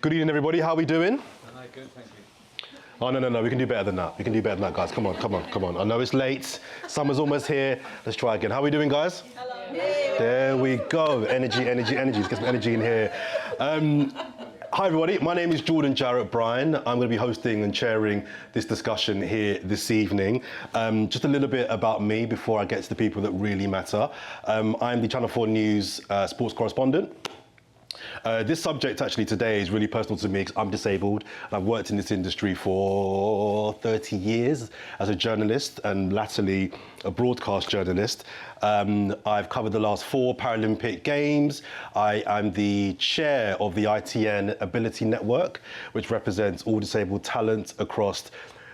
Good evening, everybody. How are we doing? Good, thank you. Oh, no. We can do better than that. We can do better than that, guys. Come on. I know it's late. Summer's almost here. Let's try again. How are we doing, guys? Hello. There we go. Energy. Let's get some energy in here. Hi, everybody. My name is Jordan Jarrett-Bryan. I'm going to be hosting and chairing this discussion here this evening. Just a little bit about me before I get to the people that really matter. I'm the Channel 4 News sports correspondent. This subject actually today is really personal to me because I'm disabled. I've worked in this industry for 30 years as a journalist and latterly a broadcast journalist. I've covered the last 4 Paralympic Games. I'm the chair of the ITN Ability Network, which represents all disabled talent across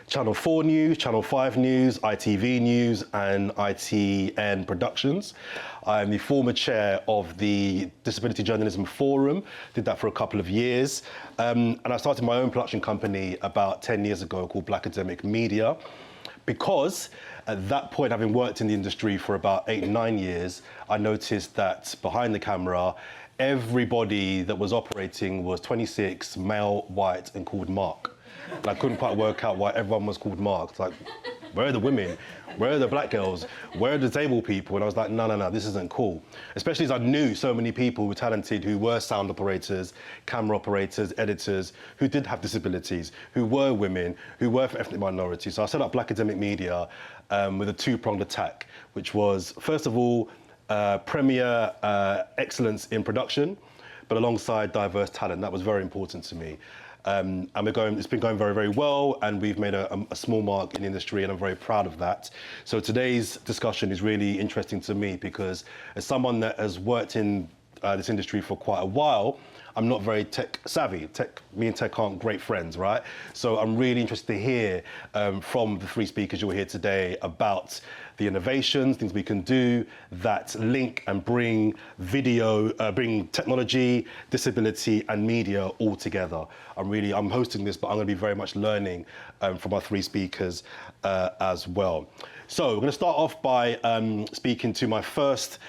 Channel 4 News, Channel 5 News, ITV News, and ITN Productions. I'm the former chair of the Disability Journalism Forum, did that for a couple of years. And I started my own production company about 10 years ago called Black Academic Media, because at that point, having worked in the industry for about 8-9 years, I noticed that behind the camera, everybody that was operating was 26, male, white, and called Mark. And I couldn't quite work out why everyone was called Mark. It's like, where are the women? Where are the black girls? Where are the disabled people? And I was like, no, this isn't cool. Especially as I knew so many people who were talented, who were sound operators, camera operators, editors, who did have disabilities, who were women, who were from ethnic minorities. So I set up Black Academic Media with a 2-pronged attack, which was, first of all, premier excellence in production, but alongside diverse talent. That was very important to me. And it's been going very, very well, and we've made a small mark in the industry, and I'm very proud of that. So today's discussion is really interesting to me because as someone that has worked in this industry for quite a while, I'm not very tech savvy. Me and tech aren't great friends, right? So I'm really interested to hear from the 3 speakers you'll hear today about the innovations, things we can do that link and bring video, bring technology, disability, and media all together. I'm hosting this, but I'm going to be very much learning from our 3 speakers as well. So we're going to start off by speaking to my first.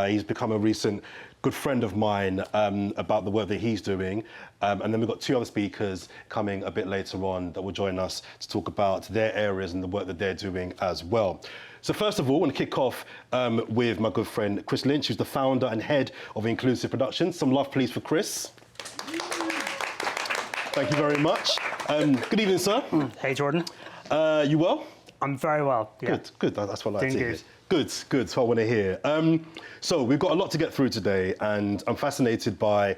He's become a recent good friend of mine about the work that he's doing. And then we've got 2 other speakers coming a bit later on that will join us to talk about their areas and the work that they're doing as well. So first of all, I want to kick off with my good friend, Chris Lynch, who's the founder and head of Inclusive Productions. Some love, please, for Chris. Thank you very much. Good evening, sir. Hey, Jordan. You well? I'm very well, yeah. Good. That's what I like to hear. Good. Good. That's what I want to hear. So we've got a lot to get through today, and I'm fascinated by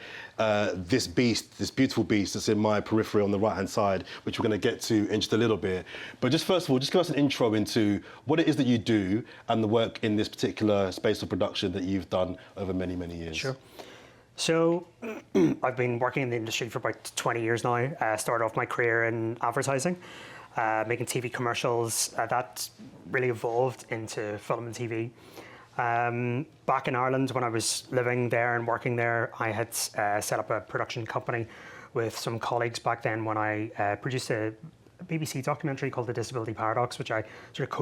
this beautiful beast that's in my periphery on the right-hand side, which we're going to get to in just a little bit. But just first of all, just give us an intro into what it is that you do and the work in this particular space of production that you've done over many, many years. Sure. So I've been working in the industry for about 20 years now. Started off my career in advertising, making TV commercials. That really evolved into film and TV. Back in Ireland, when I was living there and working there, I had set up a production company with some colleagues back then when I produced a BBC documentary called The Disability Paradox, which I sort of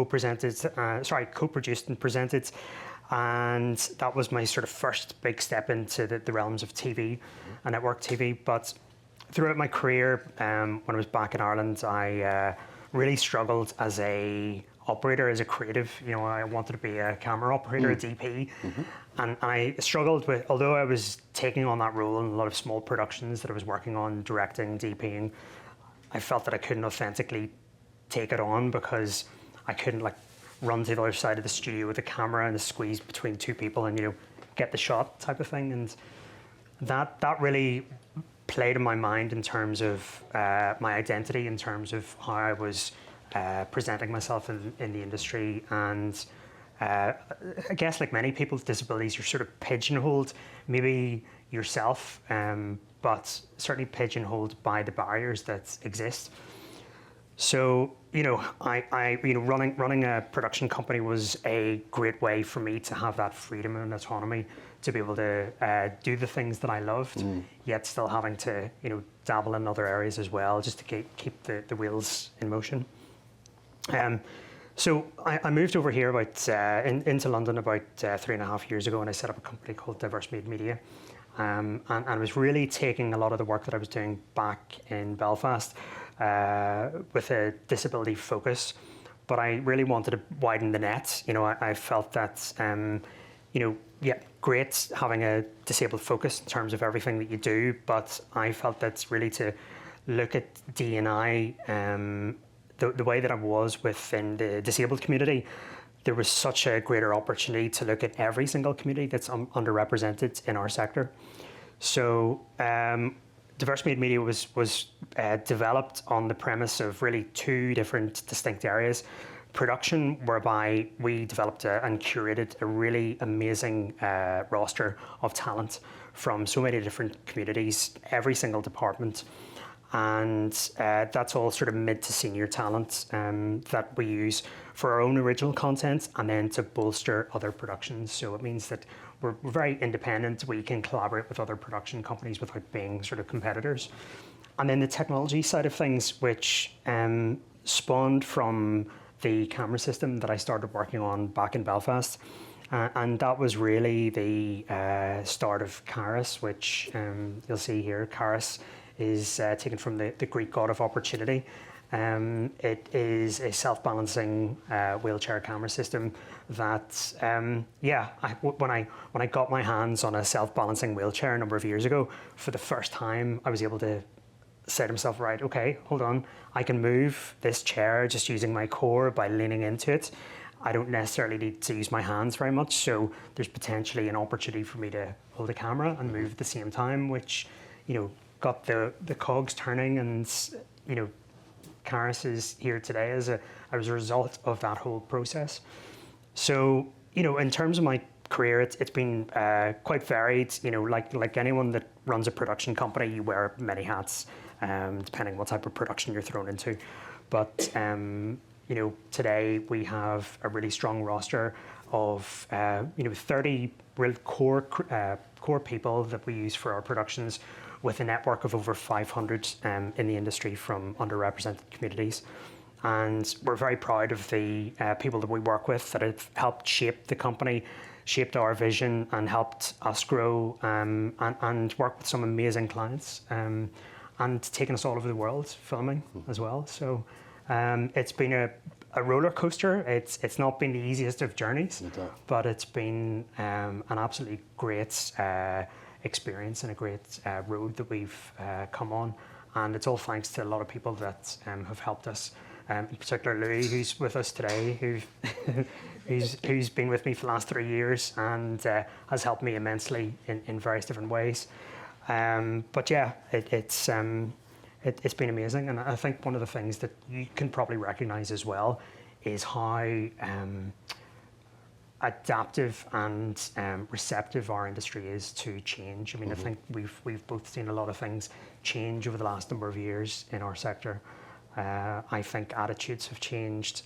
co-produced and presented. And that was my sort of first big step into the realms of TV and network TV. But throughout my career, when I was back in Ireland, I really struggled as a operator, as a creative. You know, I wanted to be a camera operator, a DP. And I struggled with, although I was taking on that role in a lot of small productions that I was working on, directing, DPing, I felt that I couldn't authentically take it on because I couldn't run to the other side of the studio with a camera and a squeeze between 2 people and, get the shot type of thing. And that really played in my mind in terms of my identity, in terms of how I was presenting myself in the industry. And I guess like many people with disabilities, you're sort of pigeonholed, maybe yourself, but certainly pigeonholed by the barriers that exist. So, running a production company was a great way for me to have that freedom and autonomy to be able to do the things that I loved, yet still having to, dabble in other areas as well, just to keep the wheels in motion. So I moved over here into London about 3.5 years ago, and I set up a company called Diverse Made Media. and I was really taking a lot of the work that I was doing back in Belfast with a disability focus, but I really wanted to widen the net. I felt that, yeah, great having a disabled focus in terms of everything that you do, but I felt that's really to look at D&I the way that I was within the disabled community. There was such a greater opportunity to look at every single community that's underrepresented in our sector. So Diverse Made Media was developed on the premise of really two different distinct areas. Production, whereby we developed and curated a really amazing roster of talent from so many different communities, every single department. And that's all sort of mid to senior talent that we use for our own original content and then to bolster other productions. So it means that we're very independent. We can collaborate with other production companies without being sort of competitors. And then the technology side of things, which spawned from the camera system that I started working on back in Belfast. And that was really the start of Caerus, which you'll see here. Caerus is taken from the Greek god of opportunity. It is a self-balancing wheelchair camera system that, when I got my hands on a self-balancing wheelchair a number of years ago, for the first time, I was able to say to myself, right, okay, hold on, I can move this chair just using my core by leaning into it. I don't necessarily need to use my hands very much, so there's potentially an opportunity for me to hold a camera and move at the same time, which, got the cogs turning, and Caerus is here today as a result of that whole process. So in terms of my career, it's been quite varied. Like anyone that runs a production company, you wear many hats, depending what type of production you're thrown into. But today we have a really strong roster of 30 real core people that we use for our productions, with a network of over 500 in the industry from underrepresented communities. And we're very proud of the people that we work with that have helped shape the company, shaped our vision, and helped us grow, and work with some amazing clients, and taken us all over the world filming as well. So it's been a roller coaster. It's not been the easiest of journeys, but it's been an absolutely great experience and a great road that we've come on, and it's all thanks to a lot of people that have helped us. In particular, Louis, who's with us today, who's been with me for the last 3 years and has helped me immensely in various different ways. But yeah, it's been amazing, and I think one of the things that you can probably recognise as well is how adaptive and receptive our industry is to change. I mean, I think we've both seen a lot of things change over the last number of years in our sector. I think attitudes have changed.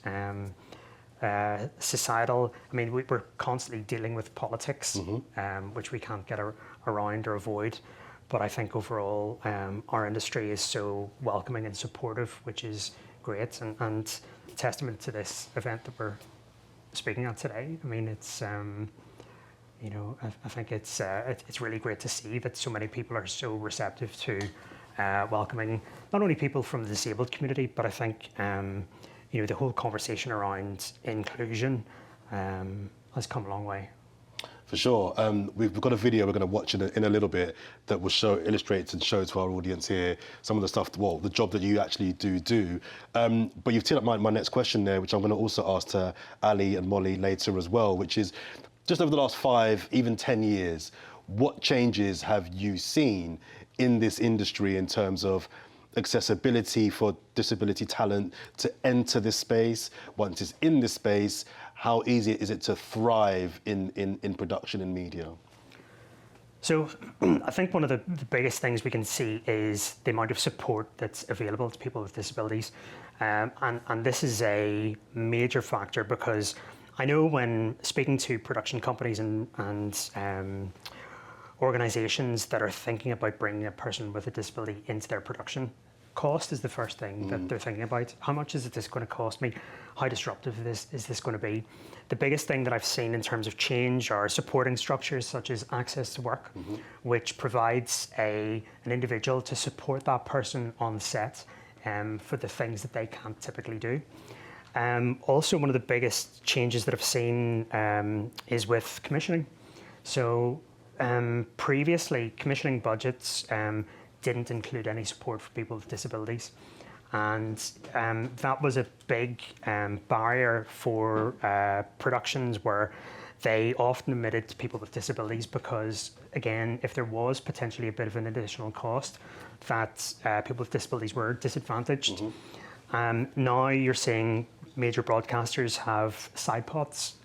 Societal, I mean, we're constantly dealing with politics, which we can't get around or avoid. But I think overall, our industry is so welcoming and supportive, which is great, and testament to this event that we're speaking at today. I mean, it's I think it's really great to see that so many people are so receptive to welcoming not only people from the disabled community, but I think the whole conversation around inclusion has come a long way. For sure. We've got a video we're going to watch in a little bit that will illustrate and show to our audience here some of the stuff, the job that you actually do. But you've teed up my next question there, which I'm going to also ask to Ali and Molly later as well, which is, just over the last 5, even 10 years, what changes have you seen in this industry in terms of accessibility for disability talent to enter this space? Once it's in this space, how easy is it to thrive in production and media? So I think one of the biggest things we can see is the amount of support that's available to people with disabilities. And this is a major factor, because I know when speaking to production companies and organizations that are thinking about bringing a person with a disability into their production, cost is the first thing that they're thinking about. How much is this going to cost me? How disruptive is this going to be? The biggest thing that I've seen in terms of change are supporting structures such as access to work, which provides an individual to support that person on set for the things that they can't typically do. Also, one of the biggest changes that I've seen is with commissioning. So previously, commissioning budgets didn't include any support for people with disabilities. And that was a big barrier for productions where they often omitted people with disabilities because, again, if there was potentially a bit of an additional cost, that people with disabilities were disadvantaged. Now you're seeing major broadcasters have side pots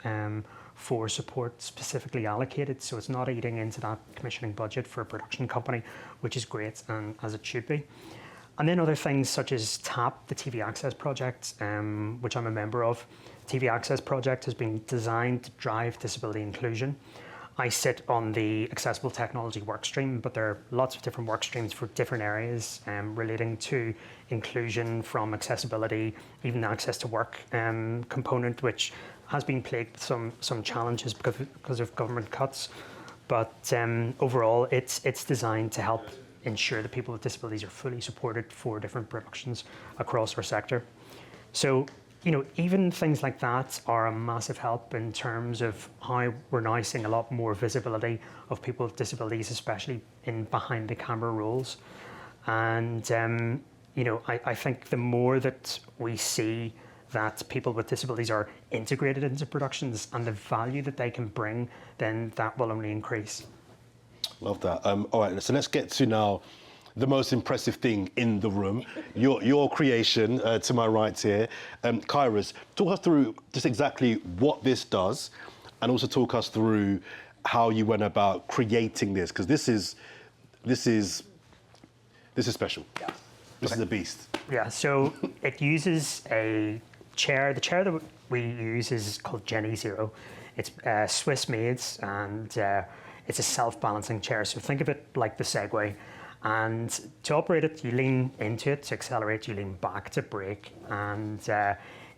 for support specifically allocated, so it's not eating into that commissioning budget for a production company, which is great, and as it should be. And then other things such as TAP, the TV Access Project, which I'm a member of. TV Access Project has been designed to drive disability inclusion. I sit on the accessible technology workstream, but there are lots of different work streams for different areas relating to inclusion, from accessibility, even the access to work component, which has been plagued with some challenges because of government cuts. But overall, it's designed to help ensure that people with disabilities are fully supported for different productions across our sector. So, even things like that are a massive help in terms of how we're now seeing a lot more visibility of people with disabilities, especially in behind the camera roles. And, I think the more that we see that people with disabilities are integrated into productions and the value that they can bring, then that will only increase. Love that. All right, so let's get to now the most impressive thing in the room, your creation to my right here. Caerus, talk us through just exactly what this does, and also talk us through how you went about creating this, because this is special. Yeah. This is a beast. Yeah, so it uses a chair. The chair that we use is called Jenny Zero. It's Swiss made, and it's a self-balancing chair. So think of it like the Segway. And to operate it, you lean into it. To accelerate, you lean back to brake. And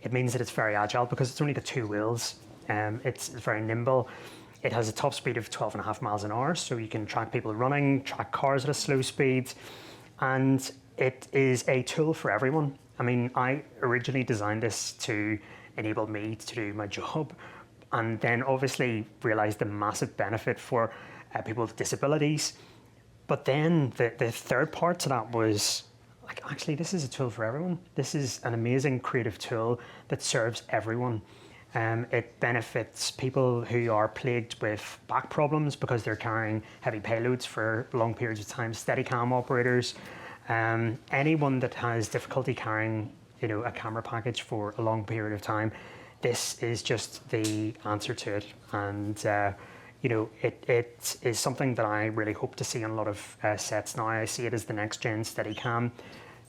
it means that it's very agile because it's only got two wheels. It's very nimble. It has a top speed of 12.5 miles an hour, so you can track people running, track cars at a slow speed. And it is a tool for everyone. I mean, I originally designed this to enable me to do my job, and then obviously realized the massive benefit for people with disabilities. But then the third part to that was, like, actually, this is a tool for everyone. This is an amazing creative tool that serves everyone. It benefits people who are plagued with back problems because they're carrying heavy payloads for long periods of time, Steadicam operators, anyone that has difficulty carrying, a camera package for a long period of time. This is just the answer to it, and it is something that I really hope to see on a lot of sets now. I see it as the next gen Steadicam.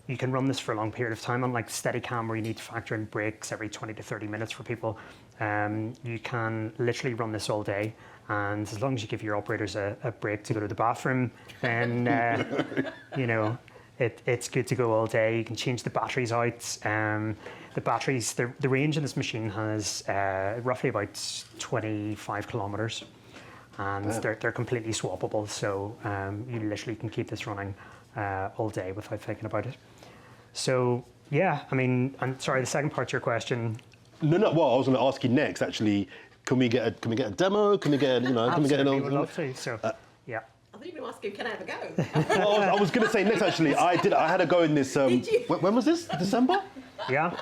You can run this for a long period of time, unlike Steadicam where you need to factor in breaks every 20 to 30 minutes for people. You can literally run this all day, and as long as you give your operators a break to go to the bathroom, then it's good to go all day. You can change the batteries out. The batteries, the range in this machine has roughly about 25 kilometers. And they're completely swappable, so you literally can keep this running all day without thinking about it. So yeah, I mean, I'm sorry, the second part to your question. No. Well, I was going to ask you next. Actually, can we get a demo? Can we get Can we get an? Absolutely, would love to. So yeah. I thought you were going to ask him, can I have a go? Well, I was going to say next. Actually, I had a go in this. Did you? When was this? December? Yeah.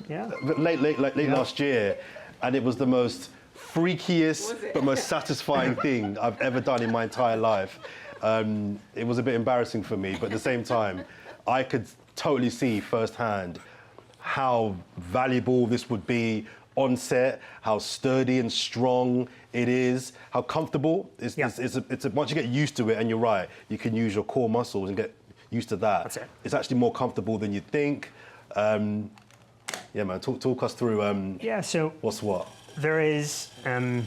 Late last year, and it was the most freakiest but most satisfying thing I've ever done in my entire life. It was a bit embarrassing for me, but at the same time, I could totally see firsthand how valuable this would be on set, how sturdy and strong it is, how comfortable. It's once you get used to it, and you're right, you can use your core muscles and get used to that. That's it. It's actually more comfortable than you think. Yeah, man, talk us through So what's what. there is a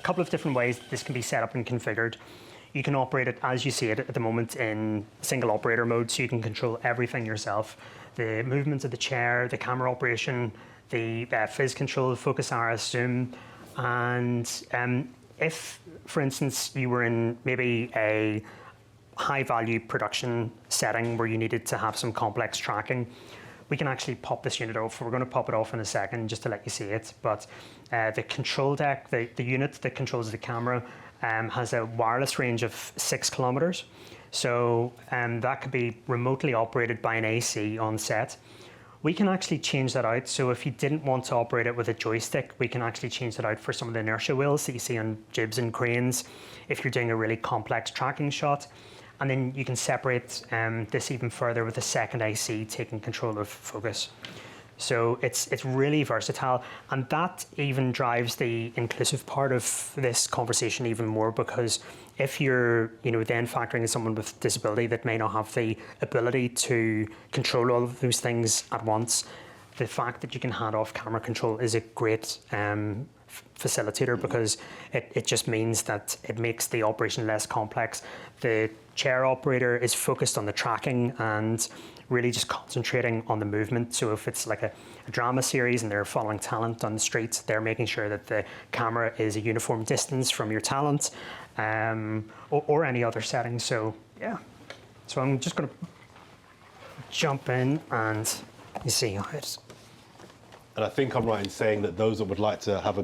couple of different ways this can be set up and configured. you can operate it as you see it at the moment in single operator mode, so you can control everything yourself. The movements of the chair, the camera operation, the fizz control, focus, iris, zoom, and if, for instance, you were in maybe a high value production setting where you needed to have some complex tracking, we can actually pop this unit off. We're going to pop it off in a second just to let you see it. But the control deck, the unit that controls the camera, has a wireless range of 6 kilometers. So that could be remotely operated by an AC on set. We can actually change that out. So if you didn't want to operate it with a joystick, we can actually change that out for some of the inertia wheels that you see on jibs and cranes if you're doing a really complex tracking shot. And then you can separate this even further with a second IC taking control of focus. So it's really versatile, and that even drives the inclusive part of this conversation even more, because if you're then factoring in someone with disability that may not have the ability to control all of those things at once, the fact that you can hand off camera control is a great facilitator, because it just means that it makes the operation less complex. The chair operator is focused on the tracking and really just concentrating on the movement. So if it's like a drama series and they're following talent on the streets, they're making sure that the camera is a uniform distance from your talent, or any other setting. So yeah, so I'm just going to jump in and you see how it's. And I think I'm right in saying that those that would like to have a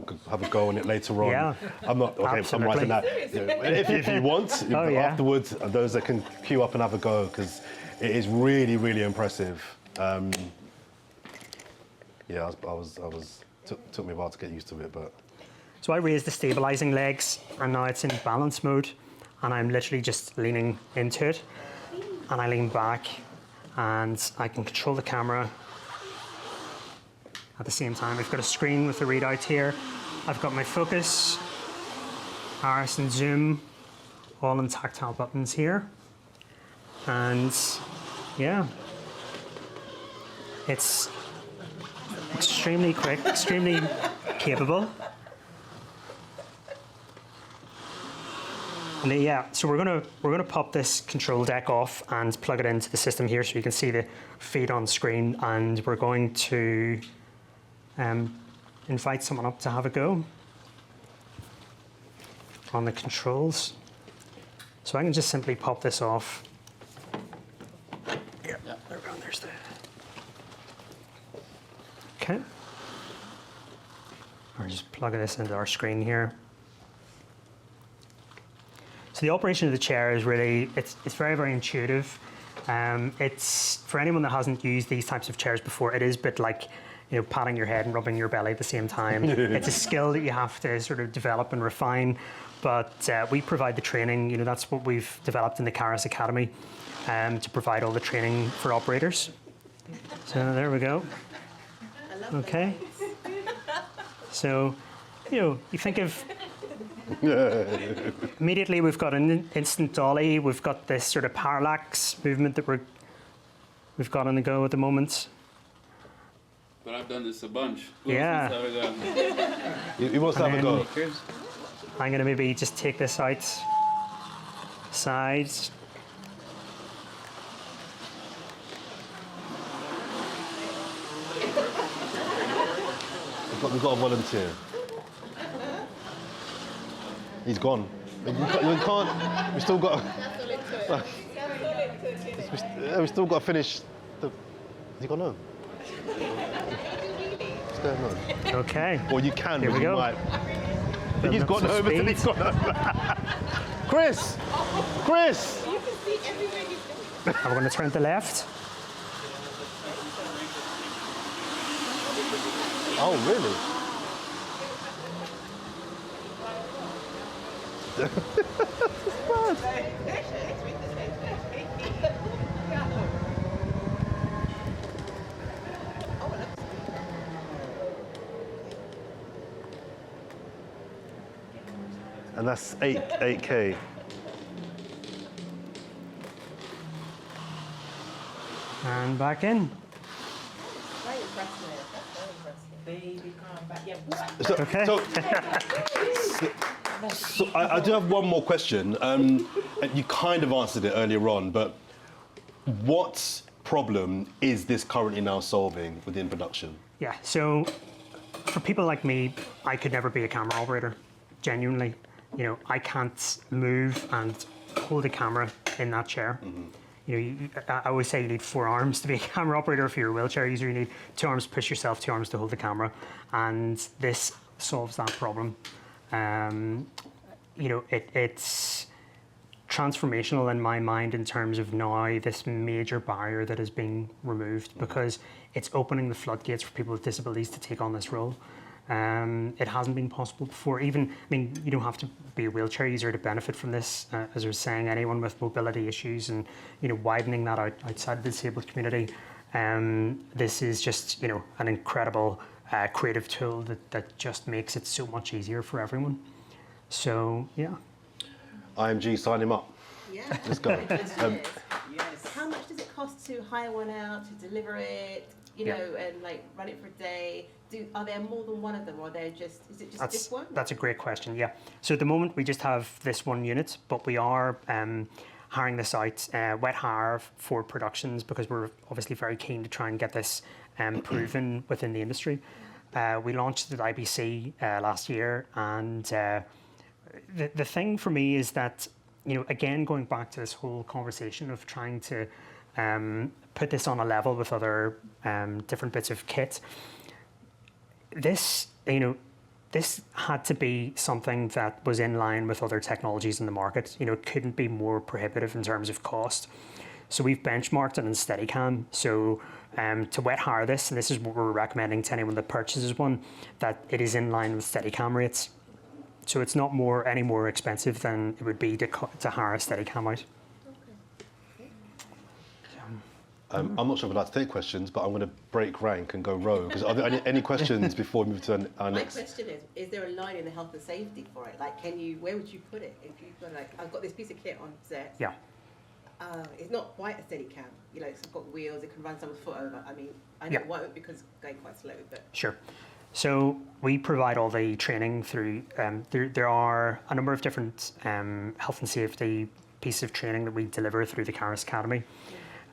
go on it later on, Yeah, I'm not, okay, I'm right in that. If you want, Oh, yeah. afterwards, those that can queue up and have a go, because it is really, really impressive. Yeah, took me a while to get used to it, but. So I raised the stabilizing legs, and now it's in balance mode, and I'm literally just leaning into it, and I lean back, and I can control the camera. At the same time, I've got a screen with the readout here. I've got my focus, iris and zoom, all in tactile buttons here. And yeah, it's extremely quick, extremely capable. And yeah, so we're gonna pop this control deck off and plug it into the system here, so you can see the feed on screen, and we're going to invite someone up to have a go on the controls. So I can just simply pop this off. Yeah, there we go, there's the... Okay. Or just plug this into our screen here. So the operation of the chair is really, it's very, very intuitive. It's, for anyone that hasn't used these types of chairs before, it is a bit like, patting your head and rubbing your belly at the same time. It's a skill that you have to sort of develop and refine, but we provide the training. That's what we've developed in the Caerus Academy, to provide all the training for operators. So there we go. Okay. So, you think of, immediately we've got an instant dolly, we've got this sort of parallax movement that we've got on the go at the moment. But I've done this a bunch. Yeah. He wants to have a go. I'm going to maybe just take this out, sides. We've got a volunteer. He's gone. You can't. We still got. We still got to finish. Has he gone home? What's going on? Okay. Or you can. Here we go. Might. Building He's up gone some home and speed. he's gone home. Chris. You can see everywhere he's going. And we're going to turn to the left. Oh, really? And that's 8K. And back in. Very impressive. That's very impressive. Baby, calm back. Yeah. So, Okay. so So I do have one more question. And you kind of answered it earlier on, but what problem is this currently now solving within production? Yeah, so for people like me, I could never be a camera operator, genuinely. You know, I can't move and hold a camera in that chair. You know, I always say you need 4 arms to be a camera operator. If you're a wheelchair user, you need 2 arms to push yourself, 2 arms to hold the camera. And this solves that problem. You know, it's transformational in my mind in terms of now this major barrier that is being removed, because it's opening the floodgates for people with disabilities to take on this role. It hasn't been possible before. Even, I mean, you don't have to be a wheelchair user to benefit from this. As I was saying, anyone with mobility issues and, you know, widening that outside the disabled community. This is just, you know, an incredible creative tool that just makes it so much easier for everyone. So, yeah. IMG, sign him up. Yeah. Let's go. Yes. How much does it cost to hire one out, to deliver it, you know, and like run it for a day? Are there more than one of them, or is it just this one? That's a great question, yeah. So at the moment, we just have this one unit, but we are hiring this out, wet hire for productions, because we're obviously very keen to try and get this proven within the industry. We launched at IBC last year, and the thing for me is that, you know, again, going back to this whole conversation of trying to put this on a level with other different bits of kit, this, you know, this had to be something that was in line with other technologies in the market. You know, it couldn't be more prohibitive in terms of cost. So we've benchmarked it in Steadicam. So to wet hire this, and this is what we're recommending to anyone that purchases one, that it is in line with Steadicam rates. So it's not any more expensive than it would be to hire a Steadicam out. I'm not sure if I'd like to take questions, but I'm going to break rank and go rogue. Are there any questions before we move to our next? My question is there a line in the health and safety for it? Like, where would you put it? If you've got, like, I've got this piece of kit on set. Yeah. It's not quite a steady cam. You know, it's got wheels, it can run someone's foot over. I mean, I know it won't because it's going quite slow, but... Sure. So we provide all the training through, there are a number of different health and safety pieces of training that we deliver through the Caerus Academy.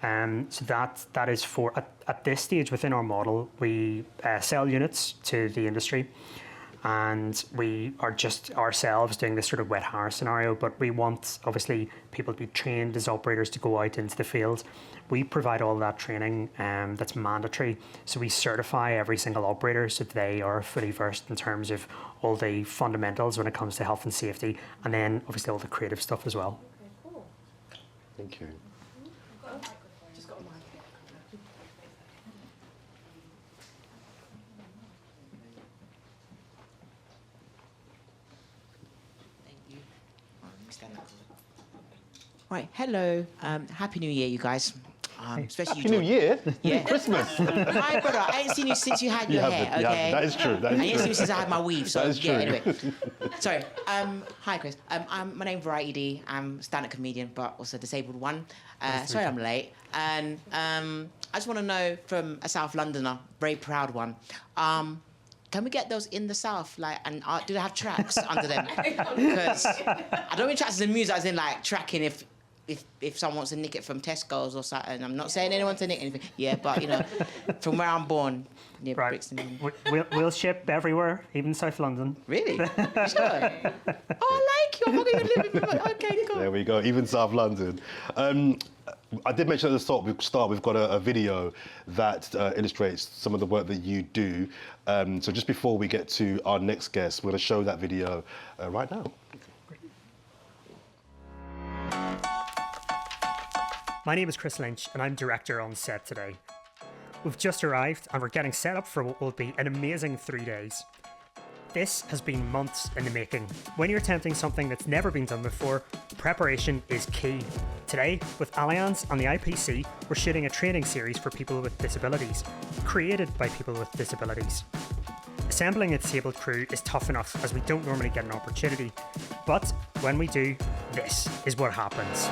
So that is for, at this stage within our model, we sell units to the industry, and we are just ourselves doing this sort of wet hire scenario, but we want obviously people to be trained as operators to go out into the field. We provide all that training that's mandatory, so we certify every single operator so that they are fully versed in terms of all the fundamentals when it comes to health and safety, and then obviously all the creative stuff as well. Okay, cool. Thank you. Just got a mic. Right, hello. Happy New Year, you guys. Especially Happy New Year? Yeah. Christmas. Hi, brother. I ain't seen you since you had your hair, okay? That is true. I ain't seen you since I had my weave, so That is true. yeah, anyway. Sorry. Hi, Chris. My name's Variety D. I'm a stand-up comedian, but also a disabled one. Sorry I'm late. And I just want to know from a South Londoner, very proud one, can we get those in the South? Like, and do they have tracks under them? Because I don't mean tracks as in music, as in like tracking if someone wants to nick it from Tesco's or something. I'm not saying anyone to nick anything. Yeah, but you know, from where I'm born, near Brixton. We'll ship everywhere, even South London. Really? Sure. Oh, I like you. I'm not going to live in. Okay, cool. There we go. Even South London. I did mention at the start we've got a video that illustrates some of the work that you do. So just before we get to our next guest, we're going to show that video right now. My name is Chris Lynch, and I'm director on set today. We've just arrived, and we're getting set up for what will be an amazing 3 days. This has been months in the making. When you're attempting something that's never been done before, preparation is key. Today, with Allianz and the IPC, we're shooting a training series for people with disabilities, created by people with disabilities. Assembling a disabled crew is tough enough, as we don't normally get an opportunity, but when we do, this is what happens.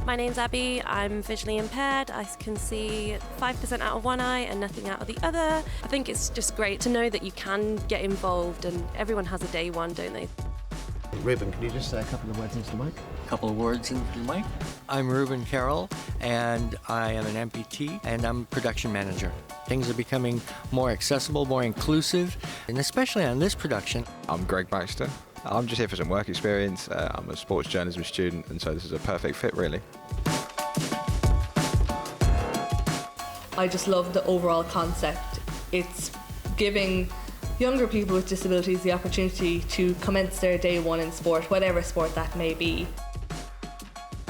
My My name's Abby. I'm visually impaired. I can see 5% out of one eye and nothing out of the other. I think it's just great to know that you can get involved, and everyone has a day one, don't they? Ruben, can you just say a couple of words into the mic? Couple of words into the mic. I'm Ruben Carroll, and I am an amputee, and I'm production manager. Things are becoming more accessible, more inclusive, and especially on this production. I'm Greg Baxter. I'm just here for some work experience. I'm a sports journalism student, and so this is a perfect fit, really. I just love the overall concept. It's giving younger people with disabilities the opportunity to commence their day one in sport, whatever sport that may be.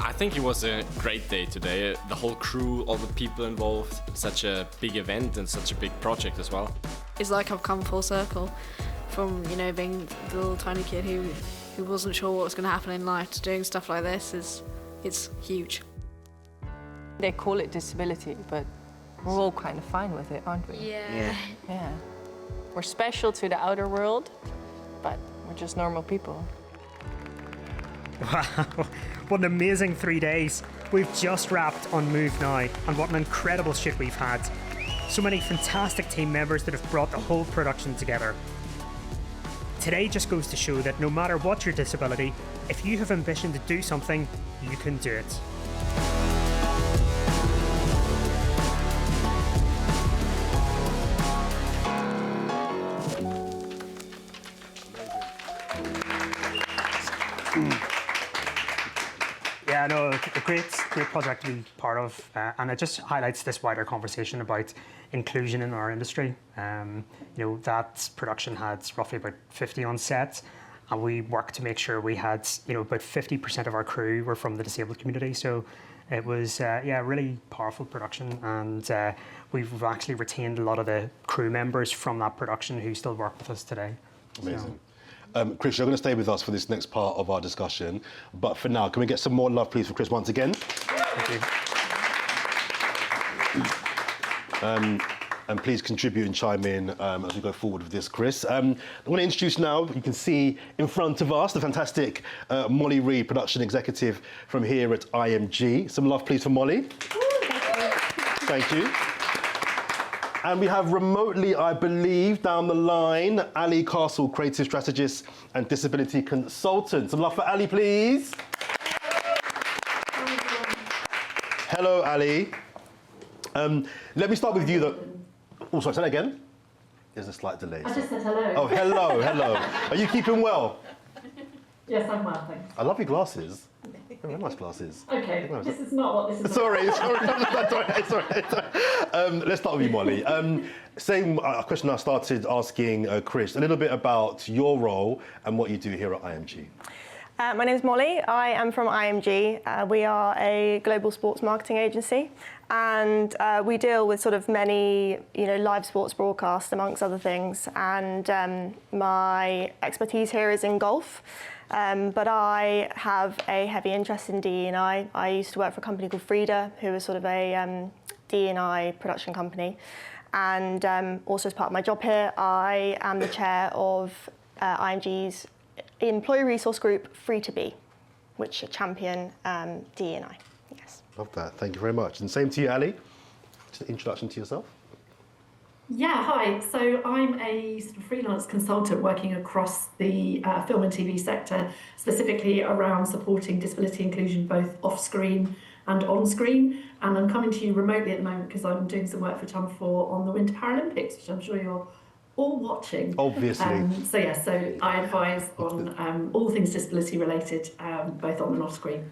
I think it was a great day today. The whole crew, all the people involved, such a big event and such a big project as well. It's like I've come full circle from, you know, being the little tiny kid who wasn't sure what was going to happen in life to doing stuff like this. It's huge. They call it disability, but we're all kind of fine with it, aren't we? Yeah. We're special to the outer world, but we're just normal people. Wow, what an amazing 3 days. We've just wrapped on Move Now, and what an incredible shoot we've had. So many fantastic team members that have brought the whole production together. Today just goes to show that no matter what your disability, if you have ambition to do something, you can do it. Yeah, no, a great project to be part of, and it just highlights this wider conversation about inclusion in our industry. You know, that production had roughly about 50 on set, and we worked to make sure we had, you know, about 50% of our crew were from the disabled community. So it was, yeah, a really powerful production, and we've actually retained a lot of the crew members from that production who still work with us today. Amazing. So. Chris, you're going to stay with us for this next part of our discussion. But for now, can we get some more love, please, for Chris once again? Thank you. And please contribute and chime in as we go forward with this, Chris. I want to introduce now, you can see in front of us, the fantastic Molly Reed, production executive from here at IMG. Some love, please, for Molly. Thank you. And we have remotely, I believe, down the line, Ali Castle, creative strategist and disability consultant. Some love for Ali, please. Hello, Ali. Let me start with you, though. Oh, sorry, say that again. There's a slight delay. I just said hello. Oh, hello, hello. Are you keeping well? Yes, I'm well, thanks. I love your glasses. Very nice glasses. Okay, this is not what this is sorry, about. sorry. Let's start with you, Molly. Same question I started asking Chris, a little bit about your role and what you do here at IMG. My name's Molly. I am from IMG. We are a global sports marketing agency, and we deal with sort of many, you know, live sports broadcasts amongst other things. And my expertise here is in golf. But I have a heavy interest in DE&I. I used to work for a company called Frida, who was sort of a DE&I production company. And also as part of my job here, I am the chair of IMG's employee resource group, Free2Be, which champion DE&I. Yes. Love that. Thank you very much. And same to you, Ali. Just an introduction to yourself. Yeah, hi. So I'm a sort of freelance consultant working across the film and TV sector, specifically around supporting disability inclusion both off-screen and on-screen. And I'm coming to you remotely at the moment because I'm doing some work for Channel 4 on the Winter Paralympics, which I'm sure you're all watching. Obviously. So I advise on all things disability related, both on and off-screen.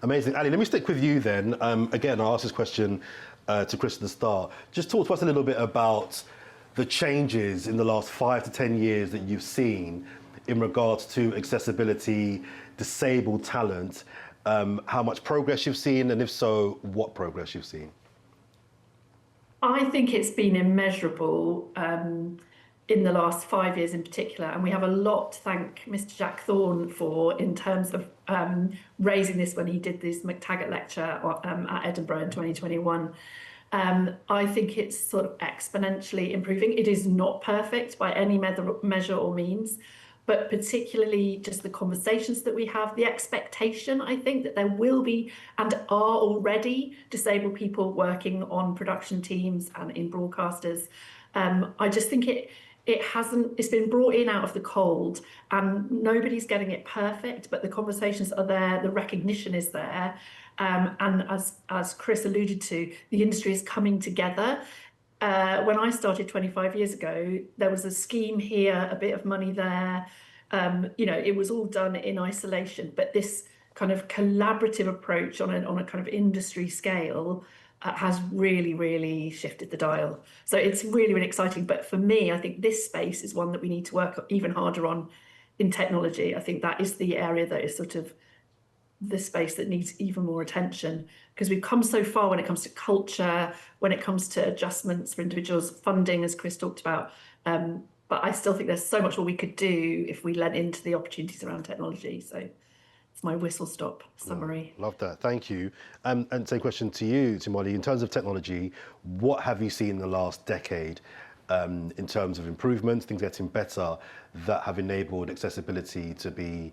Amazing. Ali, let me stick with you then. Again, I'll ask this question to Chris at the start. Just talk to us a little bit about the changes in the last 5 to 10 years that you've seen in regards to accessibility, disabled talent, how much progress you've seen, and if so, what progress you've seen. I think it's been immeasurable in the last 5 years in particular, and we have a lot to thank Mr. Jack Thorne for in terms of raising this when he did this McTaggart lecture at Edinburgh in 2021. I think it's sort of exponentially improving. It is not perfect by any measure or means, but particularly just the conversations that we have, the expectation, I think, that there will be and are already disabled people working on production teams and in broadcasters. I just think it's been brought in out of the cold, and nobody's getting it perfect, but the conversations are there, the recognition is there. And as Chris alluded to, the industry is coming together. When I started 25 years ago, there was a scheme here, a bit of money there. It was all done in isolation, but this kind of collaborative approach on a kind of industry scale has really, really shifted the dial. So it's really, really exciting. But for me, I think this space is one that we need to work even harder on in technology. I think that is the area that is sort of the space that needs even more attention, because we've come so far when it comes to culture, when it comes to adjustments for individuals, funding, as Chris talked about. But I still think there's so much more we could do if we lent into the opportunities around technology. So it's my whistle-stop summary. Love that, thank you. And same question to you, Molly. In terms of technology, what have you seen in the last decade in terms of improvements, things getting better, that have enabled accessibility to be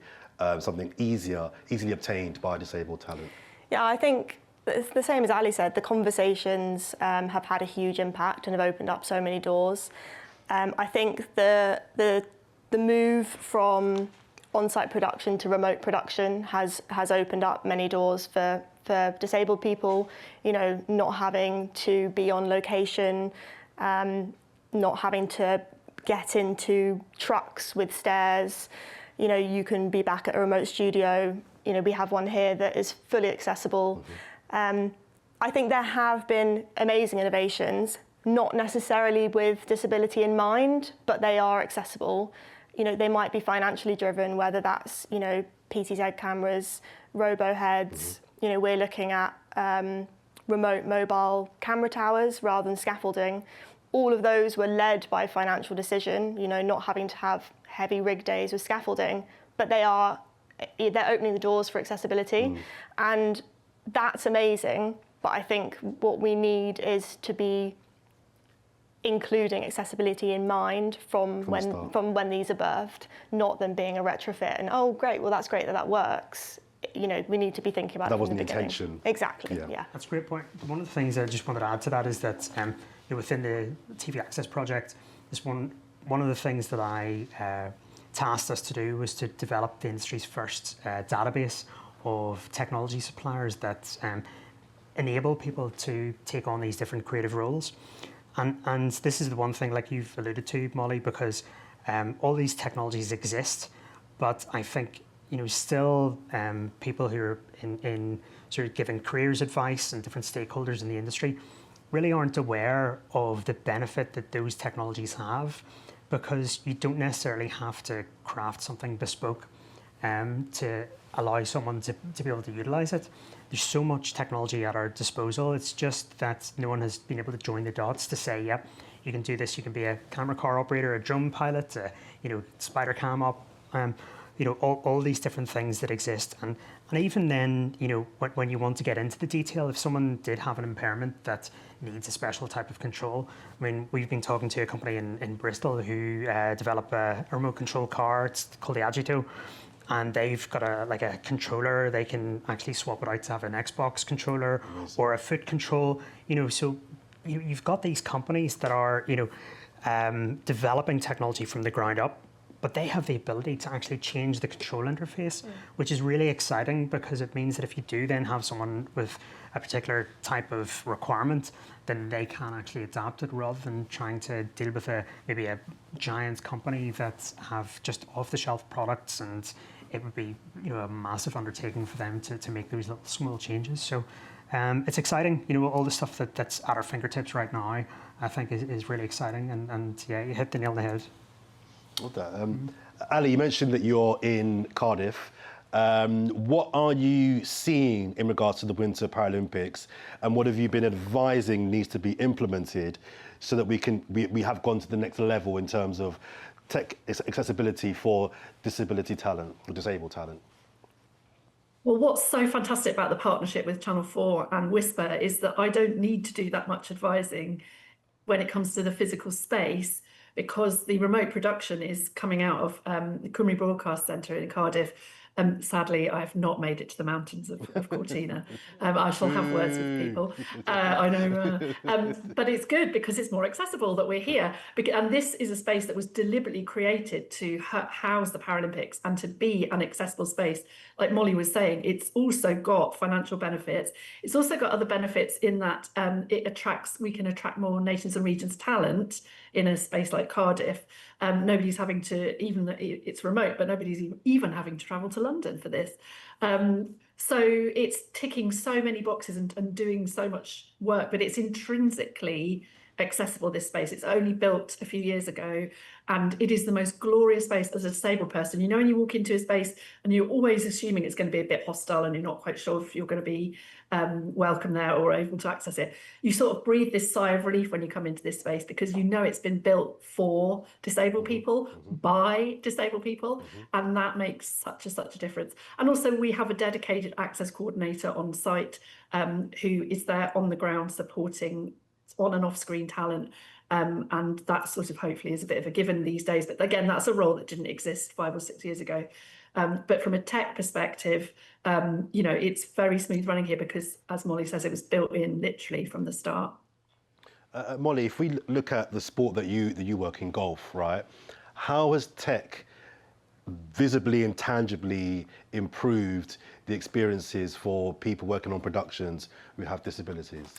something easily obtained by disabled talent? Yeah, I think it's the same as Ali said. The conversations have had a huge impact and have opened up so many doors. I think the move from on-site production to remote production has opened up many doors for disabled people. Not having to be on location, not having to get into trucks with stairs. You can be back at a remote studio. We have one here that is fully accessible. I think there have been amazing innovations, not necessarily with disability in mind, but they are accessible. They might be financially driven, whether that's, PTZ cameras, robo heads. We're looking at remote mobile camera towers rather than scaffolding. All of those were led by financial decision, not having to have heavy rig days with scaffolding, but they're opening the doors for accessibility. And that's amazing. But I think what we need is to be including accessibility in mind from when these are birthed, not them being a retrofit and, oh, great, well, that's great that works. We need to be thinking about that it wasn't from the the intention. Exactly, yeah. That's a great point. One of the things I just wanted to add to that is that within the TV Access project, one of the things that I tasked us to do was to develop the industry's first database of technology suppliers that enable people to take on these different creative roles. And this is the one thing, like you've alluded to, Molly, because all these technologies exist, but I think still people who are in sort of giving careers advice and different stakeholders in the industry really aren't aware of the benefit that those technologies have, because you don't necessarily have to craft something bespoke to allow someone to be able to utilize it. There's so much technology at our disposal. It's just that no one has been able to join the dots to say, yep, you can do this. You can be a camera car operator, a drone pilot, spider cam op, all these different things that exist. And even then, when you want to get into the detail, if someone did have an impairment that needs a special type of control, I mean, we've been talking to a company in Bristol who develop a remote control car. It's called the Agito. And they've got a controller. They can actually swap it out to have an Xbox controller or a foot control. So you've got these companies that are developing technology from the ground up, but they have the ability to actually change the control interface, which is really exciting, because it means that if you do then have someone with a particular type of requirement, then they can actually adapt it, rather than trying to deal with maybe a giant company that have just off-the-shelf products, and it would be a massive undertaking for them to make those little small changes. So it's exciting. All the stuff that's at our fingertips right now, I think is really exciting. And yeah, you hit the nail on the head. Love that. Ali, you mentioned that you're in Cardiff. What are you seeing in regards to the Winter Paralympics, and what have you been advising needs to be implemented so that we have gone to the next level in terms of tech accessibility for disability talent or disabled talent? Well, what's so fantastic about the partnership with Channel 4 and Whisper is that I don't need to do that much advising when it comes to the physical space, because the remote production is coming out of the Cymru Broadcast Centre in Cardiff. Sadly, I have not made it to the mountains of Cortina. I shall have words with people. I know, but it's good because it's more accessible that we're here. And this is a space that was deliberately created to house the Paralympics and to be an accessible space. Like Molly was saying, it's also got financial benefits. It's also got other benefits in that we can attract more nations and regions talent in a space like Cardiff. Nobody's having to, it's remote, but nobody's even having to travel to London for this. So it's ticking so many boxes and doing so much work, but it's intrinsically accessible, this space. It's only built a few years ago, and it is the most glorious space as a disabled person. You know, when you walk into a space and you're always assuming it's going to be a bit hostile and you're not quite sure if you're going to be welcome there or able to access it, you sort of breathe this sigh of relief when you come into this space because you know it's been built for disabled people, by disabled people, and that makes such a difference. And also we have a dedicated access coordinator on site who is there on the ground supporting on and off screen talent, and that sort of hopefully is a bit of a given these days, but again that's a role that didn't exist 5 or 6 years ago. But from a tech perspective, you know, it's very smooth running here because, as Molly says, it was built in literally from the start. Molly, if we look at the sport that you work in, golf, right? How has tech visibly and tangibly improved the experiences for people working on productions who have disabilities?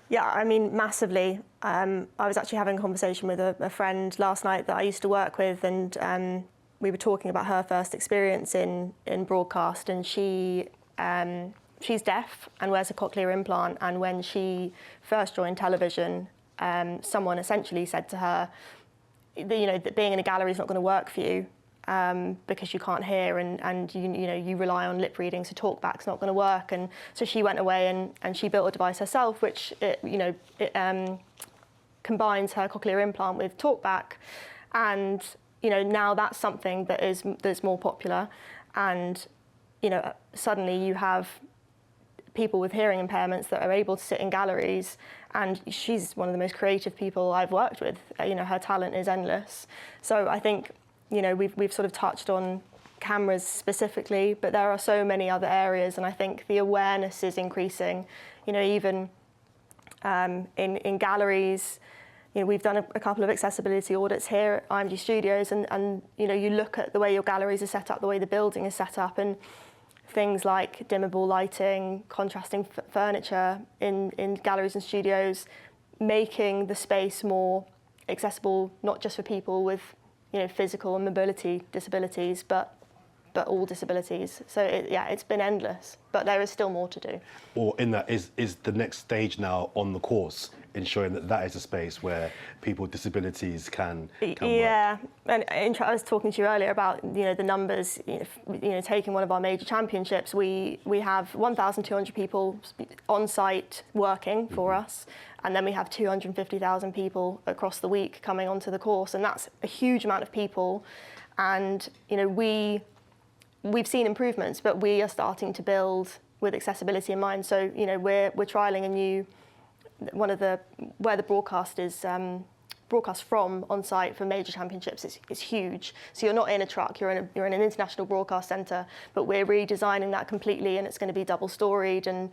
Yeah, I mean, massively. I was actually having a conversation with a friend last night that I used to work with, and we were talking about her first experience in broadcast, and she's deaf and wears a cochlear implant, and when she first joined television, someone essentially said to her, that being in a gallery is not going to work for you because you can't hear, and you rely on lip reading, so talkback's not going to work. And so she went away and she built a device herself, which combines her cochlear implant with talkback, and now that's something that's more popular, and suddenly you have people with hearing impairments that are able to sit in galleries, and she's one of the most creative people I've worked with. Her talent is endless. So I think we've sort of touched on cameras specifically, but there are so many other areas, and I think the awareness is increasing. Even in galleries. We've done a couple of accessibility audits here at IMG Studios, and you look at the way your galleries are set up, the way the building is set up, and things like dimmable lighting, contrasting furniture in galleries and studios, making the space more accessible, not just for people with physical and mobility disabilities, but all disabilities. So it's been endless, but there is still more to do. Or in that is the next stage now on the course, ensuring that is a space where people with disabilities can work. And I was talking to you earlier about the numbers. Taking one of our major championships, we have 1,200 people on site working for us, and then we have 250,000 people across the week coming onto the course, and that's a huge amount of people. And we've seen improvements, but we are starting to build with accessibility in mind. So we're trialing a new where the broadcast is broadcast from on site for major championships. It's huge. So you're not in a truck. You're in an international broadcast centre, but we're redesigning that completely, and it's going to be double storied. And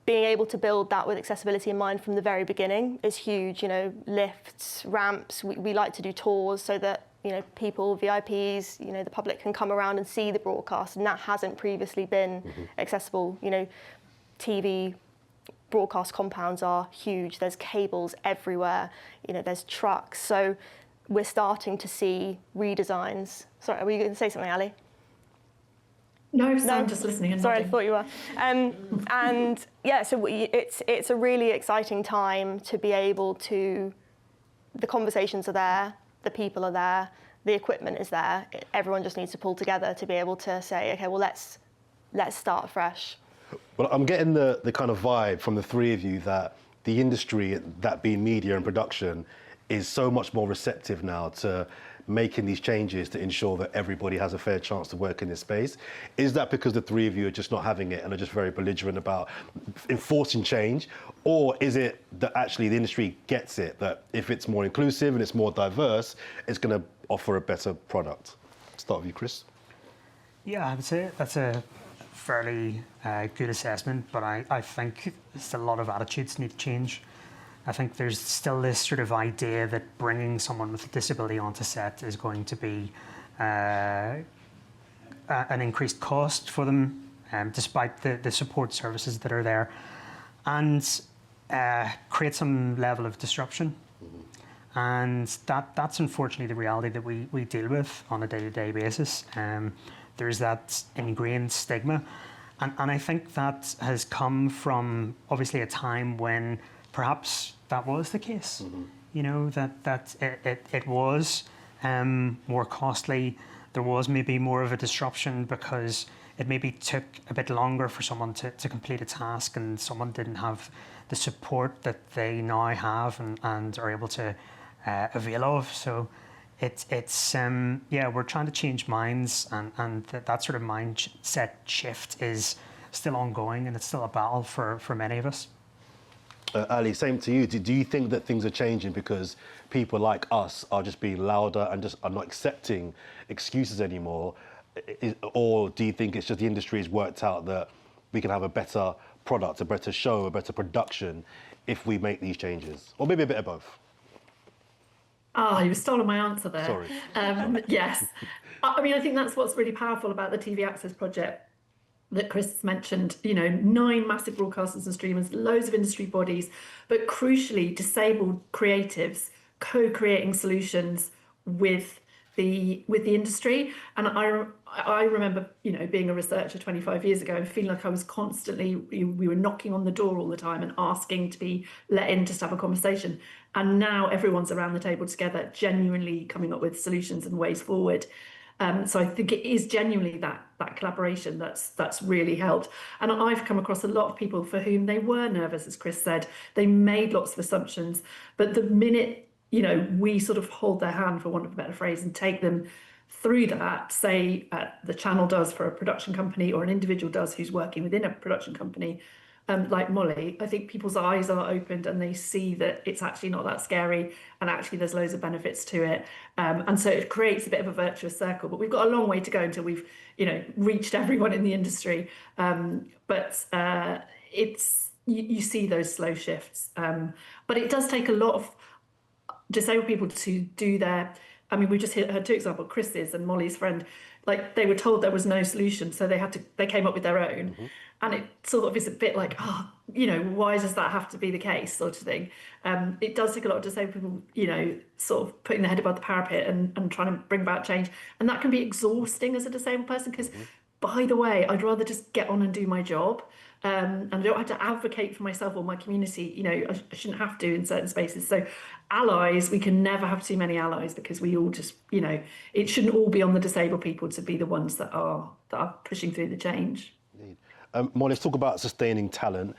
being able to build that with accessibility in mind from the very beginning is huge. Lifts, ramps. We like to do tours so that people, VIPs, the public can come around and see the broadcast, and that hasn't previously been accessible. TV broadcast compounds are huge. There's cables everywhere. There's trucks. So we're starting to see redesigns. Sorry, were you going to say something, Ali? No, I'm just listening and sorry, nodding. I thought you were. And yeah, so it's a really exciting time to be able to. The conversations are there. The people are there, the equipment is there. Everyone just needs to pull together to be able to say, okay, well, let's start fresh. Well, I'm getting the kind of vibe from the three of you that the industry, that being media and production, is so much more receptive now to making these changes to ensure that everybody has a fair chance to work in this space. Is that because the three of you are just not having it and are just very belligerent about enforcing change? Or is it that actually the industry gets it, that if it's more inclusive and it's more diverse, it's going to offer a better product? Start with you, Chris. Yeah, I would say that's a fairly good assessment, but I think still a lot of attitudes need to change. I think there's still this sort of idea that bringing someone with a disability onto set is going to be an increased cost for them, despite the support services that are there, and create some level of disruption. And that's unfortunately the reality that we deal with on a day-to-day basis. There's that ingrained stigma. And I think that has come from obviously a time when perhaps that was the case. You know, that it was more costly. There was maybe more of a disruption because it maybe took a bit longer for someone to complete a task, and someone didn't have the support that they now have and are able to avail of. So it's we're trying to change minds, and that sort of mindset shift is still ongoing, and it's still a battle for many of us. Ali, same to you. Do you think that things are changing because people like us are just being louder and just are not accepting excuses anymore? Or do you think it's just the industry has worked out that we can have a better product, a better show, a better production if we make these changes? Or maybe a bit of both? You stole my answer there. Sorry. Yes. I mean, I think that's what's really powerful about the TV Access project that Chris mentioned. You know, 9 massive broadcasters and streamers, loads of industry bodies, but crucially disabled creatives co-creating solutions with the industry. And I remember, you know, being a researcher 25 years ago and feeling like I was constantly, we were knocking on the door all the time and asking to be let in just to have a conversation. And now everyone's around the table together, genuinely coming up with solutions and ways forward. So I think it is genuinely that collaboration that's really helped. And I've come across a lot of people for whom they were nervous, as Chris said. They made lots of assumptions, but the minute, you know, we sort of hold their hand, for want of a better phrase, and take them through that, say the channel does for a production company or an individual does who's working within a production company, like Molly, I think people's eyes are opened and they see that it's actually not that scary, and actually there's loads of benefits to it. And so it creates a bit of a virtuous circle, but we've got a long way to go until we've, you know, reached everyone in the industry. But it's, you see those slow shifts. But it does take a lot of disabled people to do their, I mean, we just heard 2 examples, Chris's and Molly's friend, like they were told there was no solution, so they came up with their own. And it sort of is a bit like, oh, you know, why does that have to be the case, sort of thing. It does take a lot of disabled people, you know, sort of putting their head above the parapet and trying to bring about change. And that can be exhausting as a disabled person, because, by the way, I'd rather just get on and do my job. And I don't have to advocate for myself or my community. You know, I shouldn't have to in certain spaces. So allies, we can never have too many allies, because we all just, you know, it shouldn't all be on the disabled people to be the ones that are pushing through the change. Molly, let's talk about sustaining talent.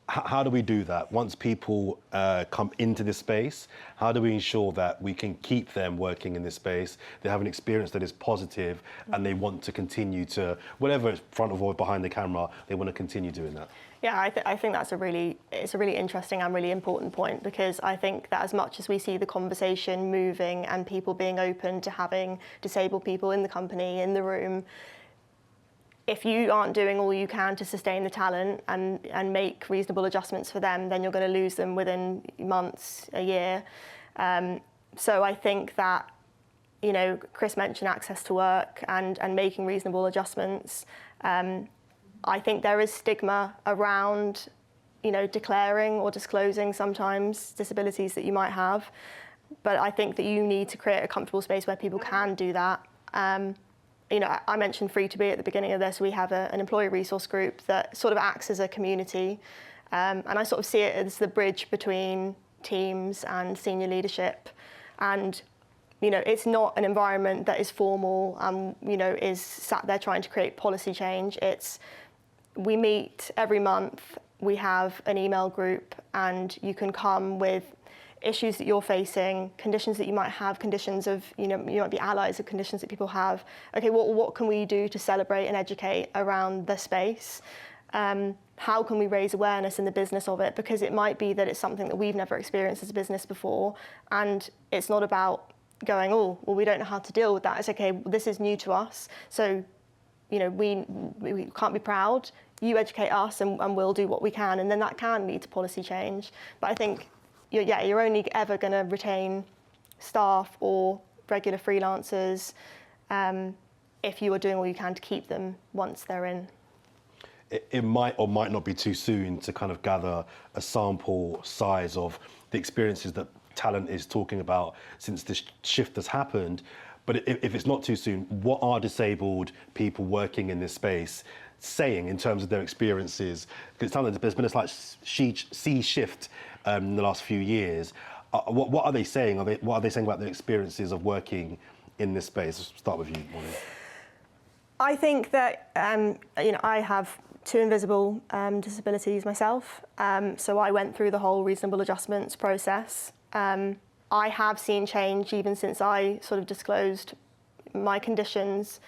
How do we do that? Once people come into this space, how do we ensure that we can keep them working in this space, they have an experience that is positive, and they want to continue to, whatever it's front of or behind the camera, they want to continue doing that? Yeah, I think that's a really interesting and really important point, because I think that as much as we see the conversation moving and people being open to having disabled people in the company, in the room, if you aren't doing all you can to sustain the talent and make reasonable adjustments for them, then you're going to lose them within months, a year. So I think that, you know, Chris mentioned access to work and making reasonable adjustments. I think there is stigma around, you know, declaring or disclosing sometimes disabilities that you might have. But I think that you need to create a comfortable space where people can do that. You know, I mentioned Free2Be at the beginning of this. We have an employee resource group that sort of acts as a community. And I sort of see it as the bridge between teams and senior leadership. And, you know, it's not an environment that is formal and, you know, is sat there trying to create policy change. We meet every month. We have an email group, and you can come with issues that you're facing, conditions that you might have, conditions of, you might be allies of conditions that people have. Okay, what can we do to celebrate and educate around the space? How can we raise awareness in the business of it? Because it might be that it's something that we've never experienced as a business before, and it's not about going, oh, well, we don't know how to deal with that. It's okay, this is new to us, so we can't be proud. You educate us, and we'll do what we can, and then that can lead to policy change. But I think, you're only ever going to retain staff or regular freelancers if you are doing all you can to keep them once they're in. It might or might not be too soon to kind of gather a sample size of the experiences that talent is talking about since this shift has happened. But if it's not too soon, what are disabled people working in this space saying in terms of their experiences? Because it sounds like there's been a slight sea shift in the last few years. What are they saying? What are they saying about their experiences of working in this space? Let's start with you, Molly. I think that I have 2 invisible disabilities myself, so I went through the whole reasonable adjustments process. I have seen change even since I sort of disclosed my conditions,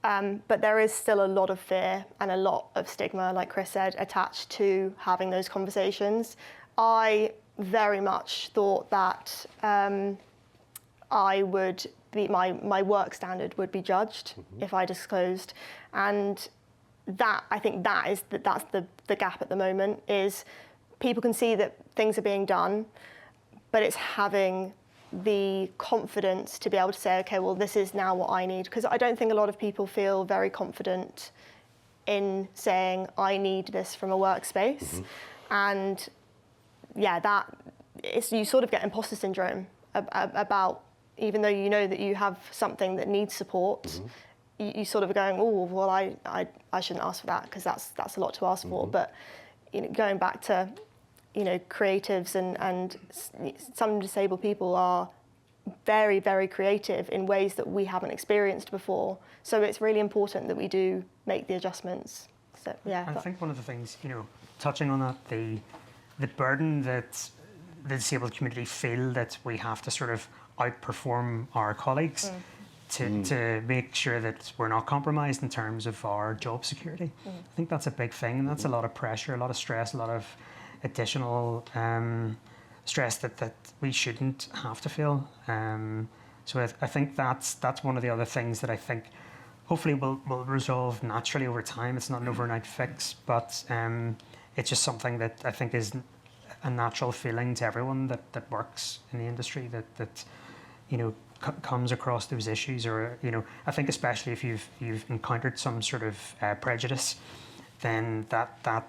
but there is still a lot of fear and a lot of stigma, like Chris said, attached to having those conversations. I very much thought that I would be, my work standard would be judged if I disclosed, and I think that's the gap at the moment, is people can see that things are being done, but it's having the confidence to be able to say, okay, well, this is now what I need. Because I don't think a lot of people feel very confident in saying, I need this from a workspace. And you sort of get imposter syndrome about, even though you know that you have something that needs support, you sort of are going, oh, well, I shouldn't ask for that because that's a lot to ask for. But going back to creatives and some disabled people are very, very creative in ways that we haven't experienced before. So it's really important that we do make the adjustments. So I think one of the things, touching on that, the burden that the disabled community feel that we have to sort of outperform our colleagues to make sure that we're not compromised in terms of our job security. I think that's a big thing, and that's a lot of pressure, a lot of stress, a lot of additional stress that we shouldn't have to feel. So I think that's one of the other things that I think hopefully will resolve naturally over time. It's not an overnight fix, but it's just something that I think is a natural feeling to everyone that works in the industry, that comes across those issues, or I think especially if you've encountered some sort of prejudice, then that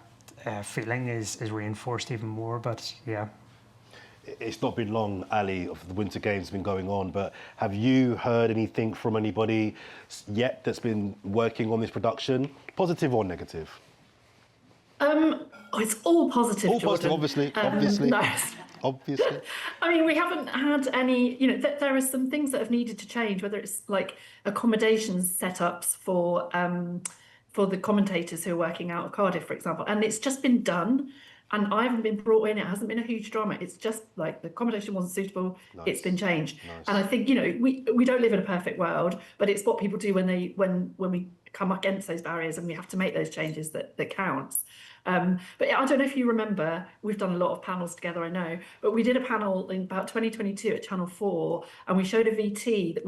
feeling is reinforced even more. But yeah, it's not been long, Ali, of the Winter Games been going on, but have you heard anything from anybody yet that's been working on this production, positive or negative? It's all positive, all Jordan. Positive, obviously. No. Obviously. I mean, we haven't had any, there are some things that have needed to change, whether it's like accommodations setups for the commentators who are working out of Cardiff, for example, and it's just been done. And I haven't been brought in. It hasn't been a huge drama. It's just like the accommodation wasn't suitable. Nice. It's been changed. Nice. And I think we don't live in a perfect world, but it's what people do when we come against those barriers and we have to make those changes that counts. But I don't know if you remember, we've done a lot of panels together, I know, but we did a panel in about 2022 at Channel 4, and we showed a VT that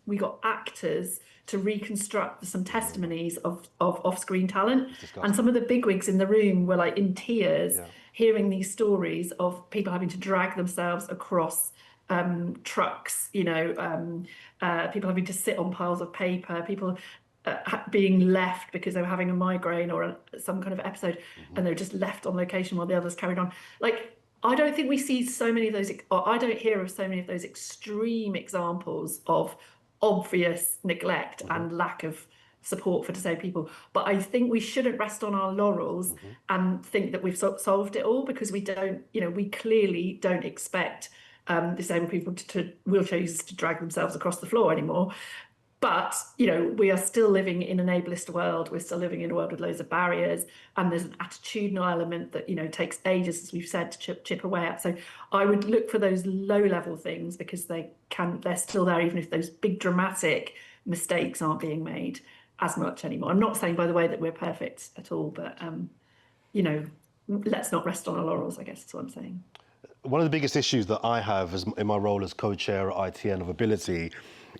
we got actors to reconstruct some testimonies of off-screen talent. And some of the bigwigs in the room were like in tears, hearing these stories of people having to drag themselves across trucks, people having to sit on piles of paper, people being left because they were having a migraine or some kind of episode, and they were just left on location while the others carried on. Like, I don't think we see so many of those, or I don't hear of so many of those extreme examples of obvious neglect and lack of support for disabled people. But I think we shouldn't rest on our laurels and think that we've solved it all, because we don't, we clearly don't expect disabled people to wheelchair users to drag themselves across the floor anymore. But, you know, we are still living in an ableist world. We're still living in a world with loads of barriers. And there's an attitudinal element that, you know, takes ages, as we've said, to chip away at. So I would look for those low-level things because they're still there, even if those big dramatic mistakes aren't being made as much anymore. I'm not saying, by the way, that we're perfect at all, but, you know, let's not rest on our laurels, I guess is what I'm saying. One of the biggest issues that I have in my role as co-chair at ITN of Ability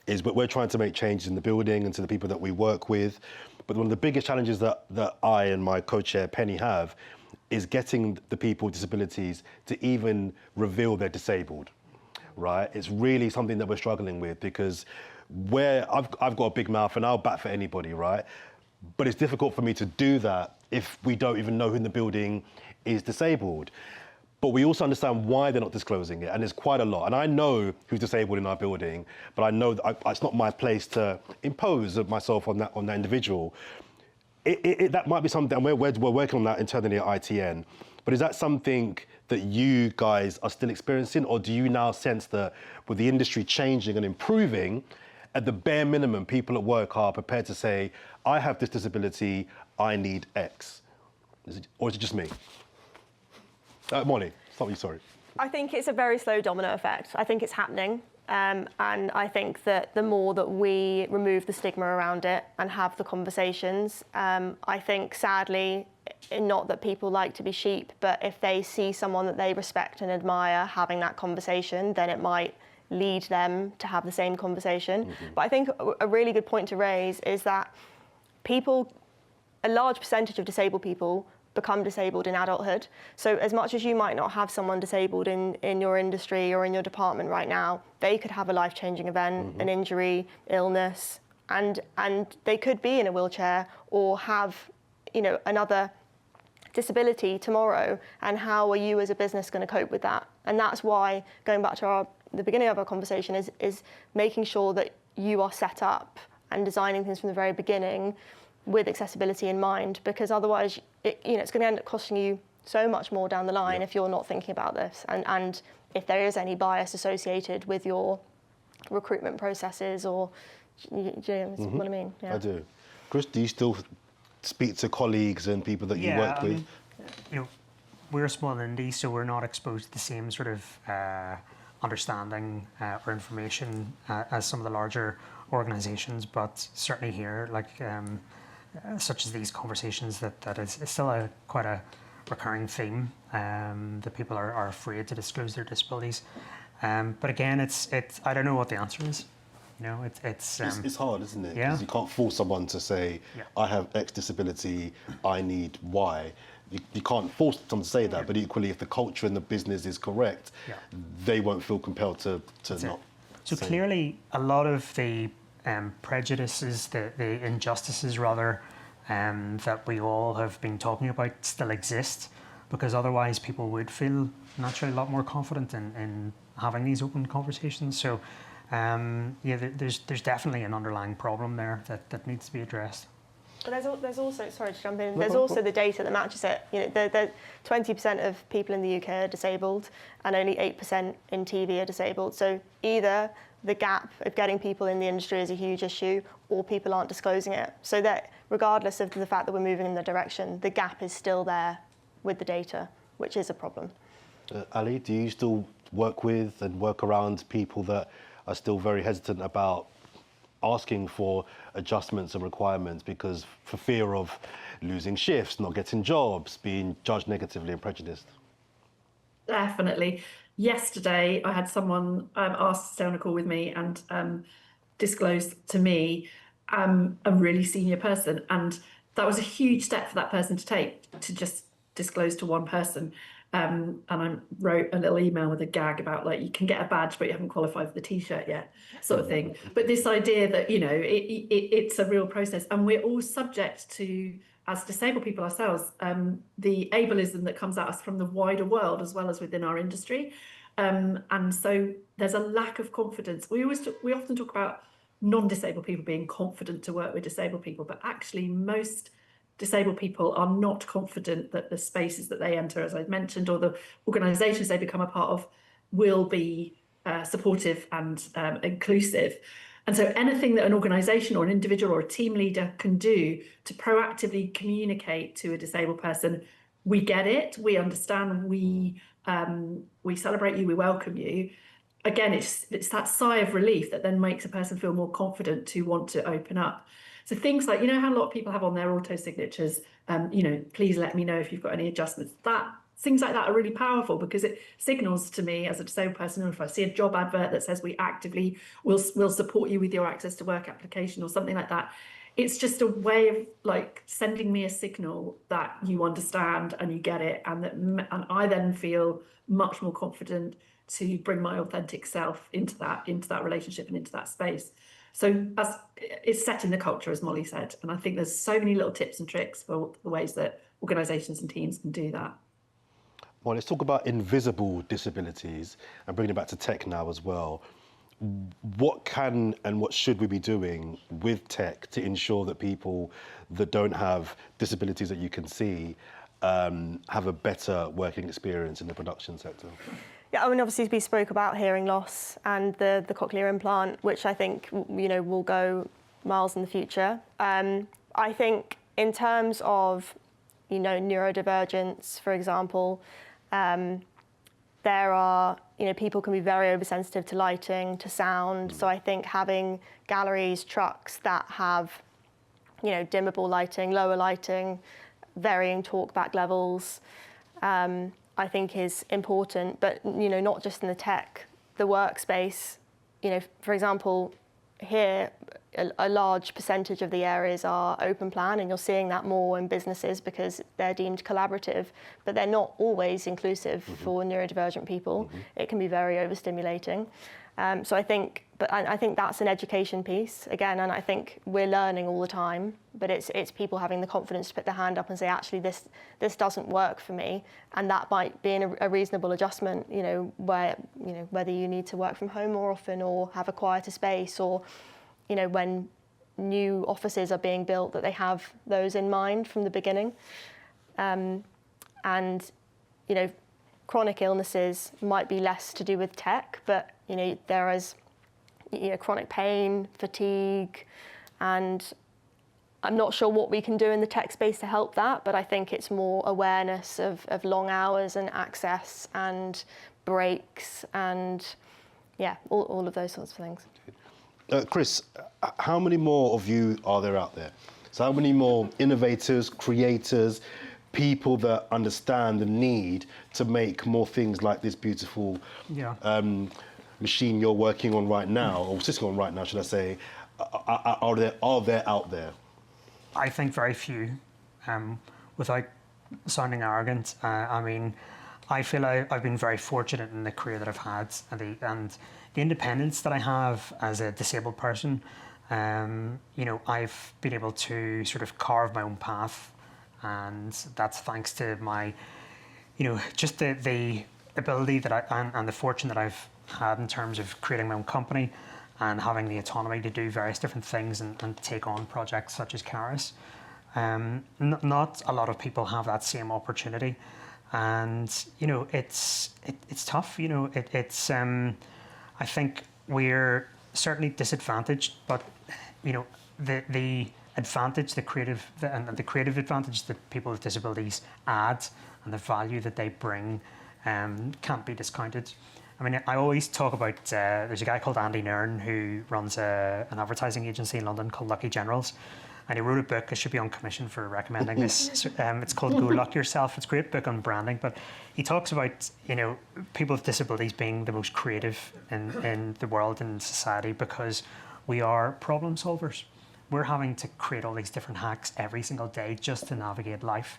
is we're trying to make changes in the building and to the people that we work with. But one of the biggest challenges that I and my co-chair Penny have is getting the people with disabilities to even reveal they're disabled, right? It's really something that we're struggling with because I've got a big mouth and I'll bat for anybody, right? But it's difficult for me to do that if we don't even know who in the building is disabled. But we also understand why they're not disclosing it, and there's quite a lot. And I know who's disabled in our building, but I know that it's not my place to impose myself on that individual. That might be something, and we're working on that internally at ITN. But is that something that you guys are still experiencing, or do you now sense that with the industry changing and improving, at the bare minimum, people at work are prepared to say, I have this disability, I need X? Or is it just me? Molly, start with you, sorry. I think it's a very slow domino effect. I think it's happening. And I think that the more that we remove the stigma around it and have the conversations, I think sadly, not that people like to be sheep, but if they see someone that they respect and admire having that conversation, then it might lead them to have the same conversation. Mm-hmm. But I think a really good point to raise is that a large percentage of disabled people become disabled in adulthood. So as much as you might not have someone disabled in your industry or in your department right now, they could have a life-changing event, mm-hmm. an injury, illness, and they could be in a wheelchair or have, you know, another disability tomorrow. And how are you as a business going to cope with that? And that's why, going back to the beginning of our conversation, is making sure that you are set up and designing things from the very beginning with accessibility in mind, because otherwise, it's going to end up costing you so much more down the line if you're not thinking about this, and if there is any bias associated with your recruitment processes, or do you know mm-hmm. what I mean? Yeah. I do. Chris, do you still speak to colleagues and people that you work with? You know, we're a small indie, so we're not exposed to the same sort of understanding or information as some of the larger organisations, but certainly here, like. Such as these conversations, that is still quite a recurring theme, that people are afraid to disclose their disabilities. But again, it's I don't know what the answer is. You know, it's hard, isn't it? Yeah. Because you can't force someone to say, I have X disability, I need Y. You can't force someone to say that, but equally, if the culture in the business is correct, they won't feel compelled to not. So clearly, a lot of the prejudices, the injustices rather, that we all have been talking about still exist, because otherwise people would feel naturally a lot more confident in having these open conversations. So there's definitely an underlying problem there that needs to be addressed. But there's also, sorry to jump in, there's also the data that matches it. You know, the 20% of people in the UK are disabled and only 8% in TV are disabled. So either the gap of getting people in the industry is a huge issue, or people aren't disclosing it. So that regardless of the fact that we're moving in the direction, the gap is still there with the data, which is a problem. Ali, do you still work with and work around people that are still very hesitant about asking for adjustments and requirements because for fear of losing shifts, not getting jobs, being judged negatively and prejudiced? Definitely. Yesterday, I had someone asked to stay on a call with me and disclose to me a really senior person. And that was a huge step for that person to take, to just disclose to one person. And I wrote a little email with a gag about, like, you can get a badge, but you haven't qualified for the T-shirt yet, sort of thing. But this idea that, you know, it's a real process, and we're all subject to, as disabled people ourselves, the ableism that comes at us from the wider world as well as within our industry. And so there's a lack of confidence. We often talk about non-disabled people being confident to work with disabled people, but actually most disabled people are not confident that the spaces that they enter, as I've mentioned, or the organisations they become a part of will be supportive and inclusive. And so anything that an organisation or an individual or a team leader can do to proactively communicate to a disabled person, we get it, we understand, we celebrate you, we welcome you. Again, it's that sigh of relief that then makes a person feel more confident to want to open up. So things like, you know how a lot of people have on their auto signatures, you know, please let me know if you've got any adjustments. Things like that are really powerful because it signals to me as a disabled person, or if I see a job advert that says we actively will support you with your access to work application or something like that. It's just a way of like sending me a signal that you understand and you get it, and I then feel much more confident to bring my authentic self into that relationship and into that space. So it's setting the culture, as Molly said, and I think there's so many little tips and tricks for the ways that organisations and teams can do that. Well, let's talk about invisible disabilities and bring it back to tech now as well. What can and what should we be doing with tech to ensure that people that don't have disabilities that you can see have a better working experience in the production sector? Yeah, I mean, obviously we spoke about hearing loss and the cochlear implant, which I think, you know, will go miles in the future. I think in terms of, you know, neurodivergence, for example, there are, you know, people can be very oversensitive to lighting, to sound. So I think having galleries, trucks that have, you know, dimmable lighting, lower lighting, varying talkback levels, I think is important. But, you know, not just in the tech, the workspace, you know, for example, here, a large percentage of the areas are open plan, and you're seeing that more in businesses because they're deemed collaborative, but they're not always inclusive for neurodivergent people. It can be very overstimulating. So I think that's an education piece again, and I think we're learning all the time, but it's people having the confidence to put their hand up and say, actually, this doesn't work for me, and that might be a reasonable adjustment, you know, where, you know, whether you need to work from home more often or have a quieter space, or, you know, when new offices are being built, that they have those in mind from the beginning. And, you know, chronic illnesses might be less to do with tech, but, you know, there is, you know, chronic pain, fatigue, and I'm not sure what we can do in the tech space to help that, but I think it's more awareness of long hours and access and breaks and, yeah, all of those sorts of things. Chris, how many more of you are there out there? So how many more innovators, creators, people that understand the need to make more things like this beautiful machine you're working on right now, or sitting on right now, should I say, are there out there? I think very few. Without sounding arrogant, I mean, I feel I've been very fortunate in the career that I've had, and the independence that I have as a disabled person. You know, I've been able to sort of carve my own path, and that's thanks to my, you know, just the ability that and the fortune that I've had in terms of creating my own company and having the autonomy to do various different things and take on projects such as Caerus. Not a lot of people have that same opportunity, and you know, it's tough. You know, it's I think we're certainly disadvantaged, but you know, the advantage, the creative advantage that people with disabilities add and the value that they bring can't be discounted. I mean, I always talk about, there's a guy called Andy Nairn who runs an advertising agency in London called Lucky Generals, and he wrote a book. I should be on commission for recommending this. It's called Go Luck Yourself. It's a great book on branding, but he talks about, you know, people with disabilities being the most creative in the world and society because we are problem solvers. We're having to create all these different hacks every single day just to navigate life.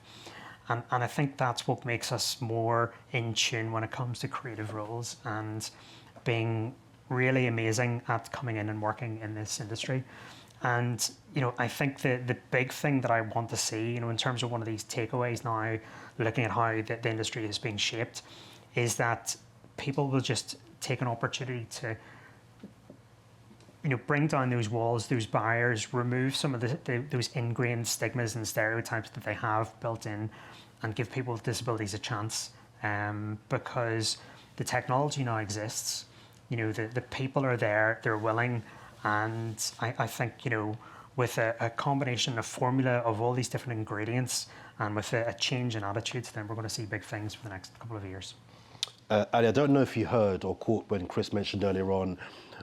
And I think that's what makes us more in tune when it comes to creative roles and being really amazing at coming in and working in this industry. And, you know, I think the big thing that I want to see, you know, in terms of one of these takeaways now, looking at how the industry is being shaped, is that people will just take an opportunity to, you know, bring down those walls, those barriers, remove some of those ingrained stigmas and stereotypes that they have built in, and give people with disabilities a chance. Because the technology now exists, you know, the people are there, they're willing, And I think, with a combination of formula of all these different ingredients and with a change in attitudes, then we're going to see big things for the next couple of years. Ali, I don't know if you heard or caught when Chris mentioned earlier on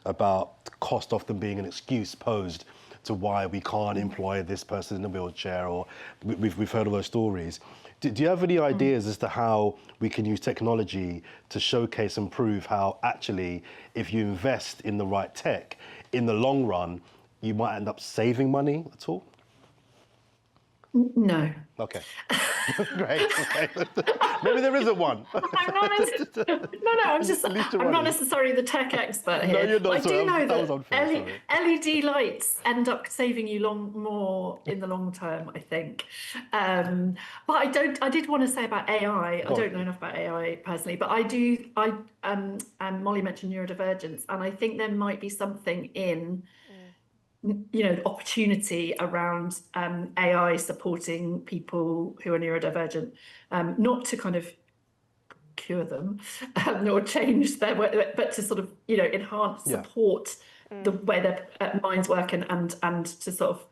about cost often being an excuse posed to why we can't employ this person in a wheelchair, or we've heard all those stories. Do you have any ideas as to how we can use technology to showcase and prove how actually, if you invest in the right tech, in the long run, you might end up saving money at all? No. Okay. Great. Okay. Maybe there isn't one. I'm not necessarily the tech expert here. No, you're not. I do know that was unfair, LED lights end up saving you more in the long term, I think. But I did want to say about AI. I don't know enough about AI personally, but I do. Molly mentioned neurodivergence, and I think there might be something in opportunity around AI supporting people who are neurodivergent, not to kind of cure them or change their way, but to sort of enhance, support the way their minds work and to sort of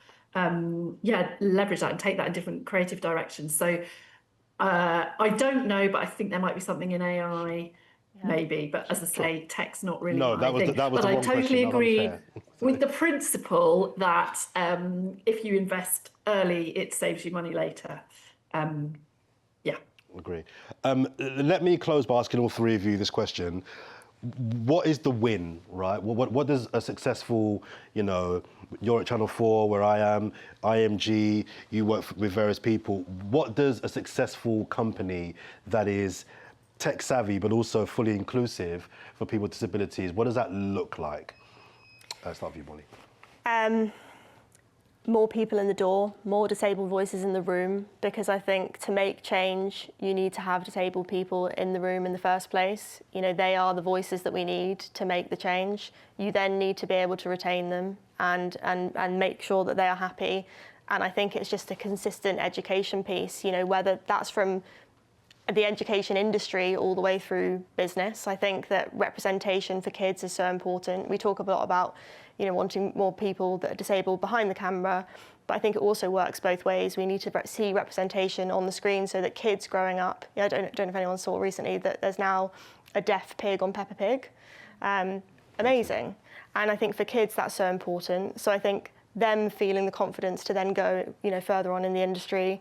leverage that and take that in different creative directions. So I don't know, but I think there might be something in AI. Maybe, but as I say, tech's not really. No, that was the wrong question. But I totally agree with the principle that if you invest early, it saves you money later. Agree. Let me close by asking all three of you this question. What is the win, right? What does a successful, you're at Channel 4, where I am, IMG, you work with various people. What does a successful company that is tech savvy but also fully inclusive for people with disabilities, what does that look like? Start with you, Molly. More people in the door, more disabled voices in the room, because I think to make change, you need to have disabled people in the room in the first place. They are the voices that we need to make the change. You then need to be able to retain them and make sure that they are happy. And I think it's just a consistent education piece, whether that's from the education industry all the way through business. I think that representation for kids is so important. We talk a lot about, wanting more people that are disabled behind the camera, but I think it also works both ways. We need to see representation on the screen so that kids growing up, I don't know if anyone saw recently that there's now a deaf pig on Peppa Pig. Amazing. And I think for kids that's so important. So I think them feeling the confidence to then go, further on in the industry,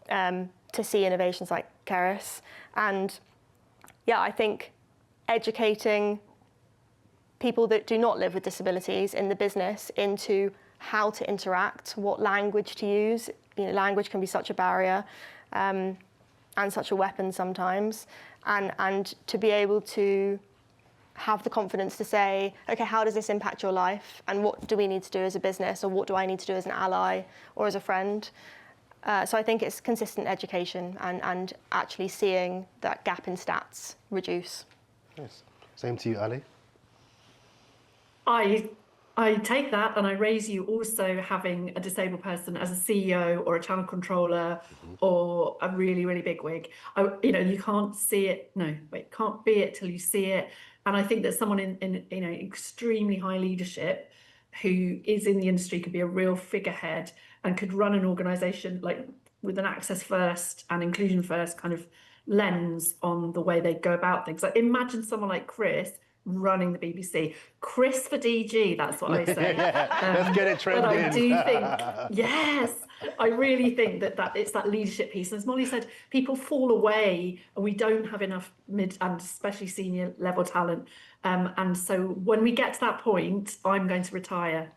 to see innovations like Caerus. And I think educating people that do not live with disabilities in the business into how to interact, what language to use. Language can be such a barrier and such a weapon sometimes. And to be able to have the confidence to say, okay, how does this impact your life? And what do we need to do as a business? Or what do I need to do as an ally or as a friend? So I think it's consistent education and actually seeing that gap in stats reduce. Yes. Same to you, Ali. I take that and I raise you also having a disabled person as a CEO or a channel controller or a really, really big wig. You can't see it. No, wait, can't be it till you see it. And I think that someone in extremely high leadership who is in the industry could be a real figurehead and could run an organisation like with an access first and inclusion first kind of lens on the way they go about things. Like imagine someone like Chris running the BBC. Chris for DG, that's what I say. Let's get it trending. But I do think, yes, I really think that it's that leadership piece. And as Molly said, people fall away and we don't have enough mid and especially senior level talent. And so when we get to that point, I'm going to retire.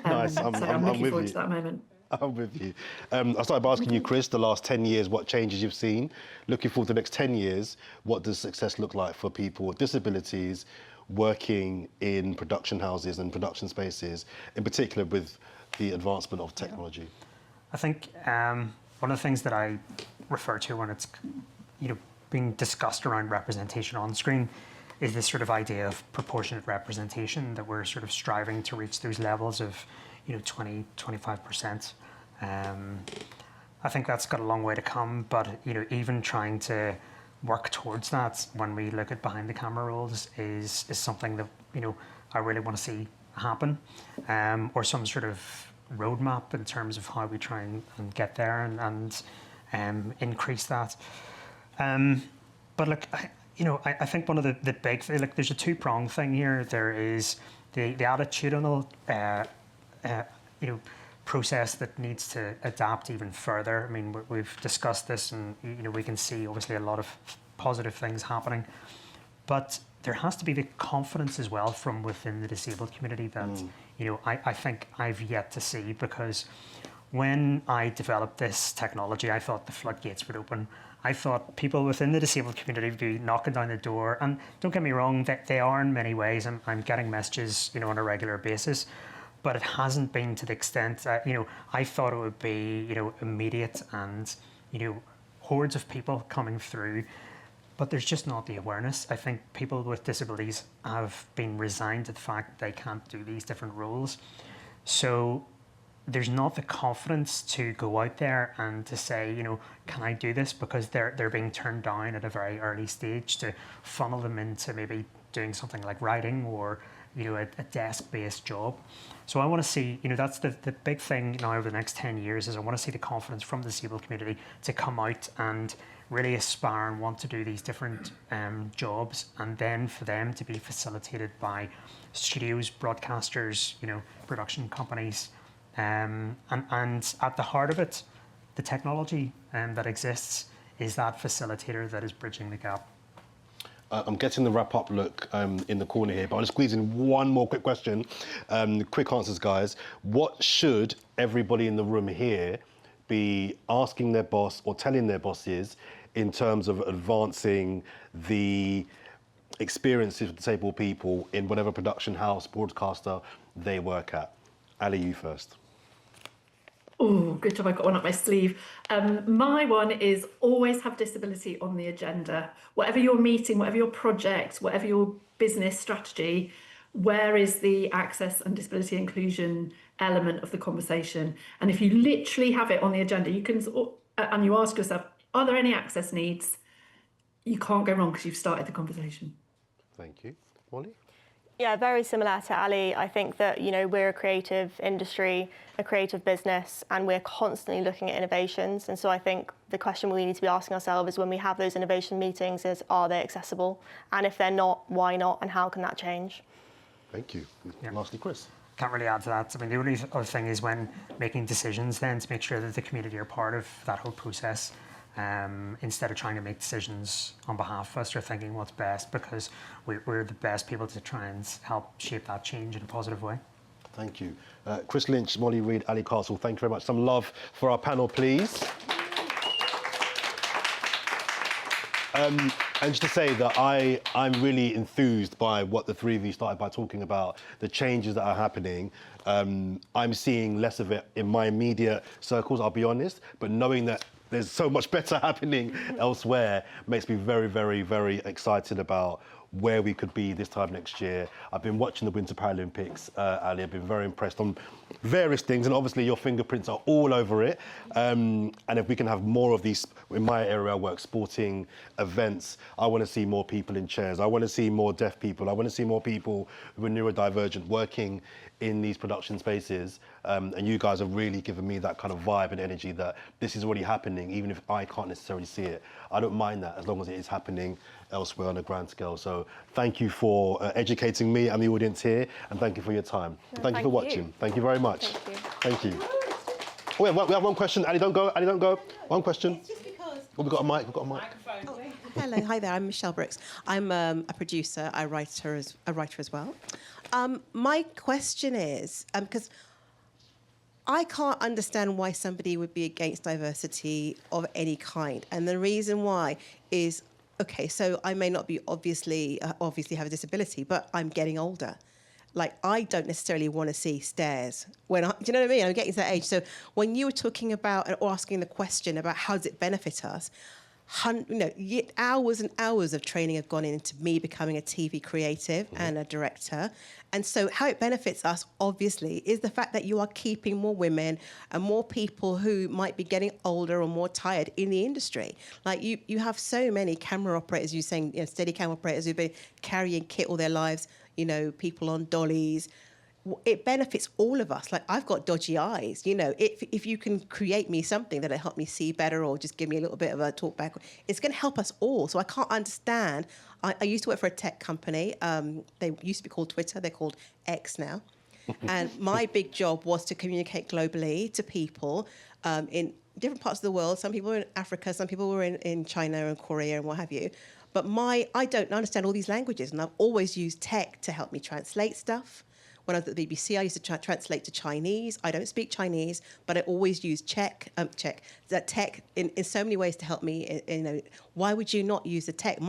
Nice, I'm looking with forward you. to that moment. I'm with you. I started by asking you, Chris, the last 10 years, what changes you've seen. Looking forward to the next 10 years, what does success look like for people with disabilities working in production houses and production spaces, in particular with the advancement of technology? I think one of the things that I refer to when it's being discussed around representation on screen is this sort of idea of proportionate representation, that we're sort of striving to reach those levels of 20-25%. I think that's got a long way to come, but even trying to work towards that when we look at behind the camera roles is something that I really want to see happen, or some sort of roadmap in terms of how we try and get there and increase that. But look, I think one of the big things, like there's a two-pronged thing here. There is the attitudinal, process that needs to adapt even further. I mean, we've discussed this, and we can see obviously a lot of positive things happening, but there has to be the confidence as well from within the disabled community that I think I've yet to see, because when I developed this technology, I thought the floodgates would open. I thought people within the disabled community would be knocking down the door, and don't get me wrong, that they are in many ways. I'm getting messages, on a regular basis, but it hasn't been to the extent that, I thought it would be, immediate and, hordes of people coming through. But there's just not the awareness. I think people with disabilities have been resigned to the fact that they can't do these different roles. So there's not the confidence to go out there and to say, can I do this? Because they're being turned down at a very early stage to funnel them into maybe doing something like writing or, a desk-based job. So I want to see, that's the big thing now over the next 10 years is I want to see the confidence from the disabled community to come out and really aspire and want to do these different jobs, and then for them to be facilitated by studios, broadcasters, production companies, and at the heart of it, the technology that exists is that facilitator that is bridging the gap. I'm getting the wrap-up look in the corner here, but I'll just squeeze in one more quick question. Quick answers, guys. What should everybody in the room here be asking their boss or telling their bosses in terms of advancing the experiences of disabled people in whatever production house, broadcaster they work at? Ali, you first. Oh, good job, I got one up my sleeve. My one is always have disability on the agenda. Whatever your meeting, whatever your project, whatever your business strategy, where is the access and disability inclusion element of the conversation? And if you literally have it on the agenda, you can, and you ask yourself, are there any access needs? You can't go wrong because you've started the conversation. Thank you. Molly? Yeah, very similar to Ali. I think that, we're a creative industry, a creative business, and we're constantly looking at innovations. And so I think the question we need to be asking ourselves is when we have those innovation meetings is, are they accessible? And if they're not, why not? And how can that change? Thank you. Yeah. Lastly, Chris. Can't really add to that. I mean, the only other thing is when making decisions then to make sure that the community are part of that whole process. Instead of trying to make decisions on behalf of us or thinking what's best, because we're the best people to try and help shape that change in a positive way. Thank you. Chris Lynch, Molly Reid, Ali Castle, thank you very much. Some love for our panel, please. And just to say that I'm really enthused by what the three of you started by talking about, the changes that are happening. I'm seeing less of it in my immediate circles, I'll be honest, but knowing that there's so much better happening elsewhere makes me very, very, very excited about where we could be this time next year. I've been watching the Winter Paralympics, Ali. I've been very impressed on various things, and obviously your fingerprints are all over it. And if we can have more of these, in my area I work, sporting events, I want to see more people in chairs. I want to see more deaf people. I want to see more people who are neurodivergent working in these production spaces. And you guys have really given me that kind of vibe and energy that this is already happening, even if I can't necessarily see it. I don't mind that as long as it is happening elsewhere on a grand scale. So thank you for educating me and the audience here, and thank you for your time. No, thank you for watching. Thank you very much. Thank you. Thank you. Oh, we have one question. Ali, don't go. Ali, don't go. One question. It's just because... Oh, we've got a mic. We've got a mic. Oh, hello, hi there. I'm Michelle Brooks. I'm a producer. A writer as well. My question is, because I can't understand why somebody would be against diversity of any kind, and the reason why is, okay, so I may not be obviously have a disability, but I'm getting older. Like, I don't necessarily want to see stairs do you know what I mean? I'm getting to that age. So when you were talking about or asking the question about how does it benefit us, hours and hours of training have gone into me becoming a TV creative and a director. And so how it benefits us, obviously, is the fact that you are keeping more women and more people who might be getting older or more tired in the industry. Like, you have so many camera operators, you're saying, steady camera operators who've been carrying kit all their lives, people on dollies. it benefits all of us. Like, I've got dodgy eyes, you know. If you can create me something that'll help me see better, or just give me a little bit of a talk back, it's going to help us all. So I can't understand. I used to work for a tech company. They used to be called Twitter. They're called X now. And my big job was to communicate globally to people in different parts of the world. Some people were in Africa, some people were in China and Korea and what have you. But I don't understand all these languages, and I've always used tech to help me translate stuff. When I was at the BBC, I used to translate to Chinese. I don't speak Chinese, but I always use tech in so many ways to help me. You know, why would you not use the tech?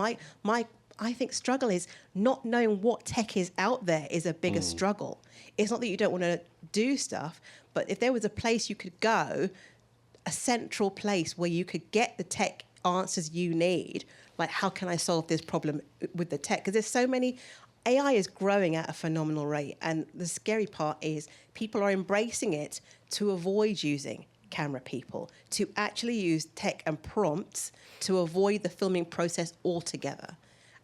I think struggle is not knowing what tech is out there is a bigger struggle. It's not that you don't want to do stuff, but if there was a place you could go, a central place where you could get the tech answers you need, like, how can I solve this problem with the tech? Because there's so many. AI is growing at a phenomenal rate, and the scary part is people are embracing it to avoid using camera people, to actually use tech and prompts to avoid the filming process altogether.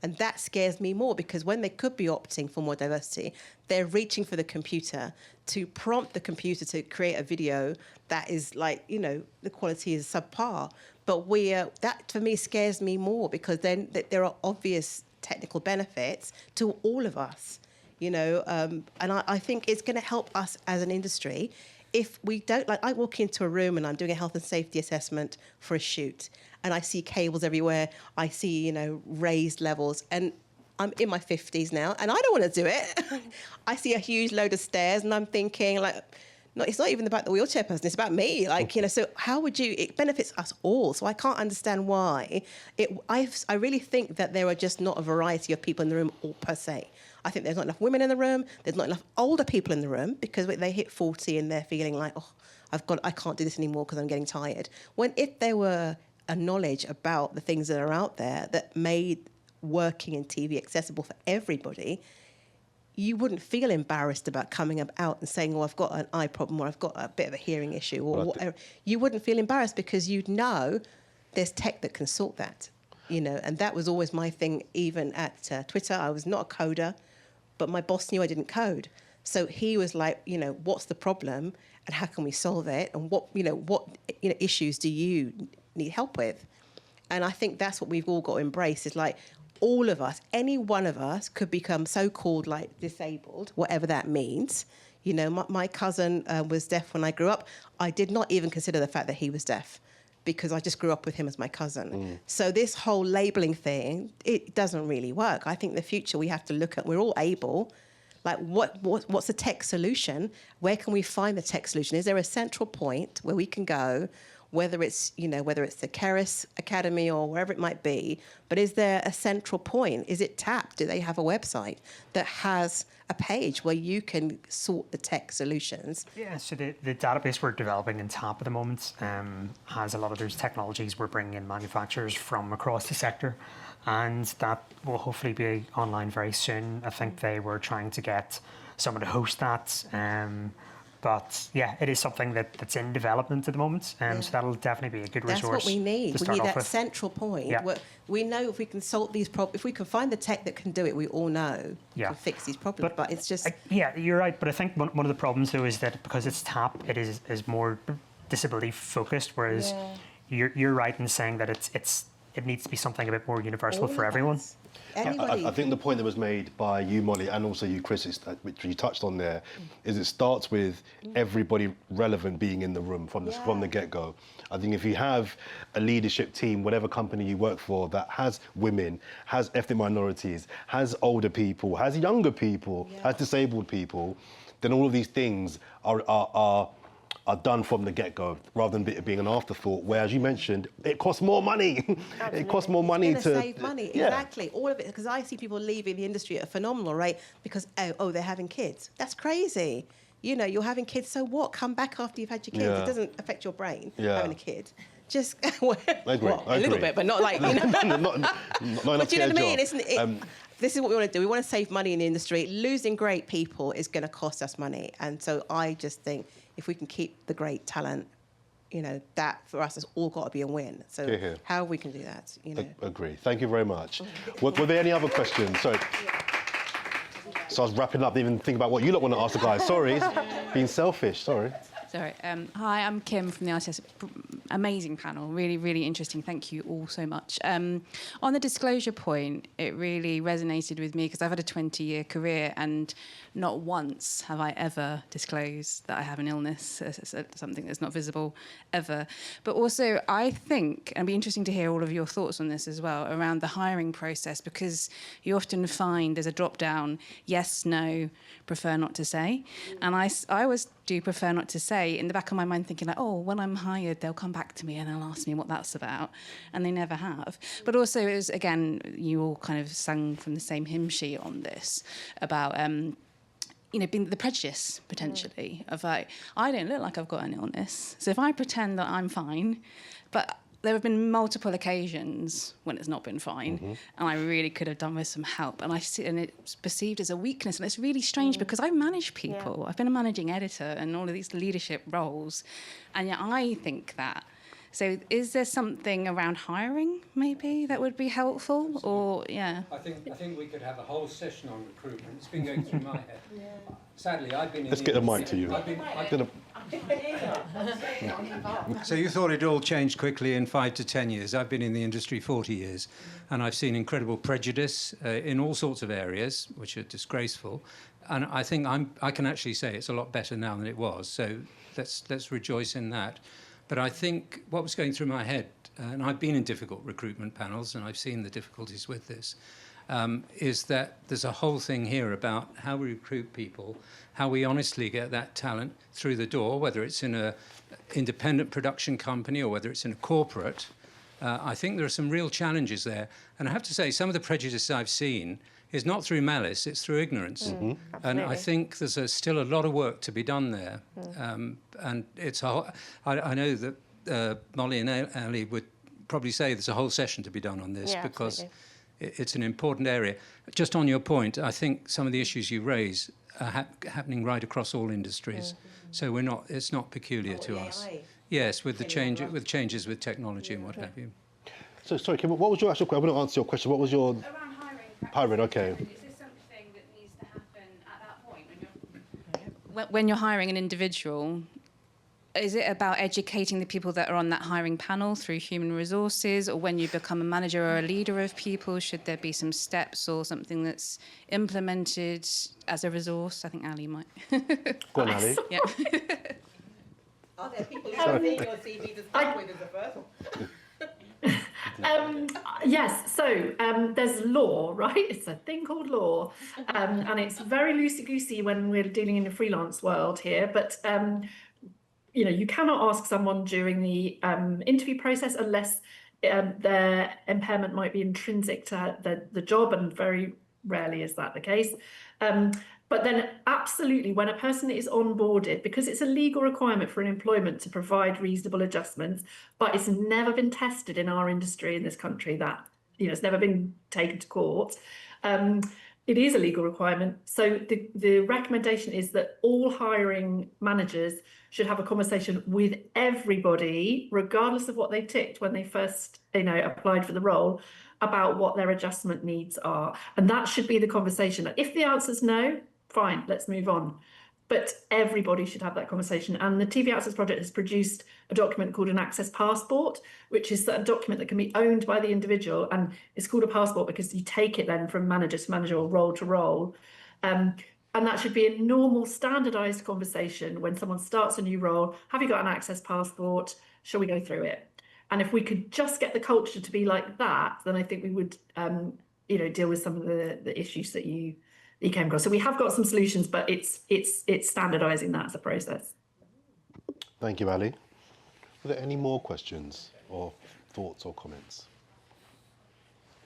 And that scares me more, because when they could be opting for more diversity, they're reaching for the computer to prompt the computer to create a video that is, like, you know, the quality is subpar. But that for me scares me more, because then there are obvious technical benefits to all of us, you know, and I think it's going to help us as an industry. If we don't, like, I walk into a room and I'm doing a health and safety assessment for a shoot, and I see cables everywhere, I see, you know, raised levels, and I'm in my 50s now, and I don't want to do it. I see a huge load of stairs, and I'm thinking, like, no, it's not even about the wheelchair person, it's about me. Like, you know, so how would it benefits us all. So I can't understand why. I really think that there are just not a variety of people in the room per se. I think there's not enough women in the room, there's not enough older people in the room, because they hit 40 and they're feeling like, oh, I can't do this anymore because I'm getting tired. When if there were a knowledge about the things that are out there that made working in TV accessible for everybody, you wouldn't feel embarrassed about coming out and saying, oh, I've got an eye problem, or I've got a bit of a hearing issue, or whatever. You wouldn't feel embarrassed, because you'd know there's tech that can sort that, you know. And that was always my thing, even at Twitter. I was not a coder, but my boss knew I didn't code. So he was like, you know, what's the problem and how can we solve it? And what issues do you need help with? And I think that's what we've all got to embrace, is like, all of us, any one of us could become so-called, like, disabled, whatever that means. You know, my cousin was deaf when I grew up. I did not even consider the fact that he was deaf, because I just grew up with him as my cousin. So this whole labelling thing, it doesn't really work. I think the future we have to look at, we're all able, like, what's the tech solution? Where can we find the tech solution? Is there a central point where we can go, whether it's the Caerus Academy or wherever it might be, but is there a central point? Is it TAP? Do they have a website that has a page where you can sort the tech solutions? Yeah, so the database we're developing in TAP at the moment has a lot of those technologies we're bringing in manufacturers from across the sector, and that will hopefully be online very soon. I think they were trying to get someone to host that. But yeah, it is something that's in development at the moment, so that'll definitely be a good resource. That's what we need. We need that central point. Yeah. Where we know if we can solve these problems, if we can find the tech that can do it, we all know can fix these problems. But it's just yeah, you're right. But I think one of the problems though is that because it's TAP, it is more disability focused, whereas you're right in saying that it needs to be something a bit more universal for everyone. I think the point that was made by you, Molly, and also you, Chris, which you touched on there, is it starts with everybody relevant being in the room from the get-go. I think if you have a leadership team, whatever company you work for, that has women, has ethnic minorities, has older people, has younger people, has disabled people, then all of these things are done from the get-go, rather than it being an afterthought, where, as you mentioned, it costs more money. It costs more money to save money. Exactly, all of it, because I see people leaving the industry at a phenomenal rate because they're having kids. That's crazy. You know, you're having kids, so what? Come back after you've had your kids. It doesn't affect your brain having a kid. Just a little bit, but not like, you know. not but you know what I mean? This is what we want to do. We want to save money in the industry. Losing great people is going to cost us money, and so I just think if we can keep the great talent, you know, that for us has all got to be a win. So how we can do that, you know. Agree. Thank you very much. Were there any other questions? Sorry. So I was wrapping up, didn't even think about what you lot want to ask the guys. Sorry, being selfish, sorry. Sorry. Hi, I'm Kim from the RTS. Amazing panel, really, really interesting. Thank you all so much. On the disclosure point, it really resonated with me because I've had a 20-year career and not once have I ever disclosed that I have an illness, something that's not visible, ever. But also, I think, and it'd be interesting to hear all of your thoughts on this as well, around the hiring process, because you often find there's a drop-down, yes, no, prefer not to say. And I always do prefer not to say, in the back of my mind thinking like, oh, when I'm hired, they'll come back to me and they'll ask me what that's about. And they never have. But also, it was, again, you all kind of sang from the same hymn sheet on this about, being the prejudice, potentially, of like, I don't look like I've got an illness. So if I pretend that I'm fine, but there have been multiple occasions when it's not been fine, and I really could have done with some help. And it's perceived as a weakness, and it's really strange because I manage people. Yeah. I've been a managing editor and all of these leadership roles, and yet I think that. So is there something around hiring, maybe, that would be helpful? Or, yeah. I think we could have a whole session on recruitment. It's been going through my head. Yeah. Sadly, I've been in Let's get the mic to you. So you thought it all changed quickly in 5 to 10 years. I've been in the industry 40 years, and I've seen incredible prejudice in all sorts of areas, which are disgraceful. And I think I can actually say it's a lot better now than it was. So let's rejoice in that. But I think what was going through my head, and I've been in difficult recruitment panels and I've seen the difficulties with this, is that there's a whole thing here about how we recruit people, how we honestly get that talent through the door, whether it's in an independent production company or whether it's in a corporate. I think there are some real challenges there. And I have to say, some of the prejudice I've seen is not through malice, it's through ignorance. And I think there's still a lot of work to be done there. And it's I know that Molly and Ali would probably say there's a whole session to be done on this because it's an important area. Just on your point, I think some of the issues you raise are happening right across all industries. So it's not peculiar to us. Yes, with the changes with technology and what have you. So sorry, Kim, what was your actual question? I'm going to answer your question. What was your... Around hiring. Hiring, okay. Is this something that needs to happen at that point? When you're hiring an individual, is it about educating the people that are on that hiring panel through human resources, or when you become a manager or a leader of people, should there be some steps or something that's implemented as a resource? I think Ali might. Go on, Ali. Yeah. Are there people who are seeing your CV to start with as a first one? Yes, so there's law, right? It's a thing called law, and it's very loosey-goosey when we're dealing in the freelance world here, but you cannot ask someone during the interview process unless their impairment might be intrinsic to the job, and very rarely is that the case. But then absolutely, when a person is onboarded, because it's a legal requirement for an employment to provide reasonable adjustments, but it's never been tested in our industry in this country, that it's never been taken to court. It is a legal requirement. So the recommendation is that all hiring managers should have a conversation with everybody, regardless of what they ticked when they first applied for the role, about what their adjustment needs are. And that should be the conversation. If the answer's no, fine, let's move on. But everybody should have that conversation. And the TV Access Project has produced a document called an Access Passport, which is a document that can be owned by the individual. And it's called a passport because you take it then from manager to manager or role to role. And that should be a normal, standardised conversation when someone starts a new role. Have you got an Access Passport? Shall we go through it? And if we could just get the culture to be like that, then I think we would, deal with some of the issues that you came across. So we have got some solutions, but it's standardising that as a process. Thank you, Ali. Are there any more questions or thoughts or comments?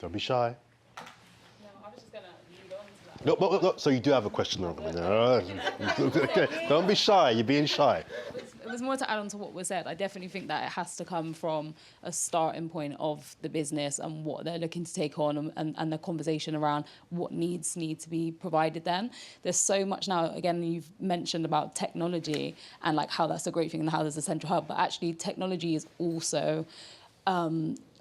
Don't be shy. No, I was just going to lead on to that. No, so you do have a question. Okay, don't be shy. You're being shy. There's more to add on to what was said. I definitely think that it has to come from a starting point of the business and what they're looking to take on, and the conversation around what needs need to be provided then. There's so much now, again, you've mentioned about technology and like how that's a great thing and how there's a central hub, but actually technology is also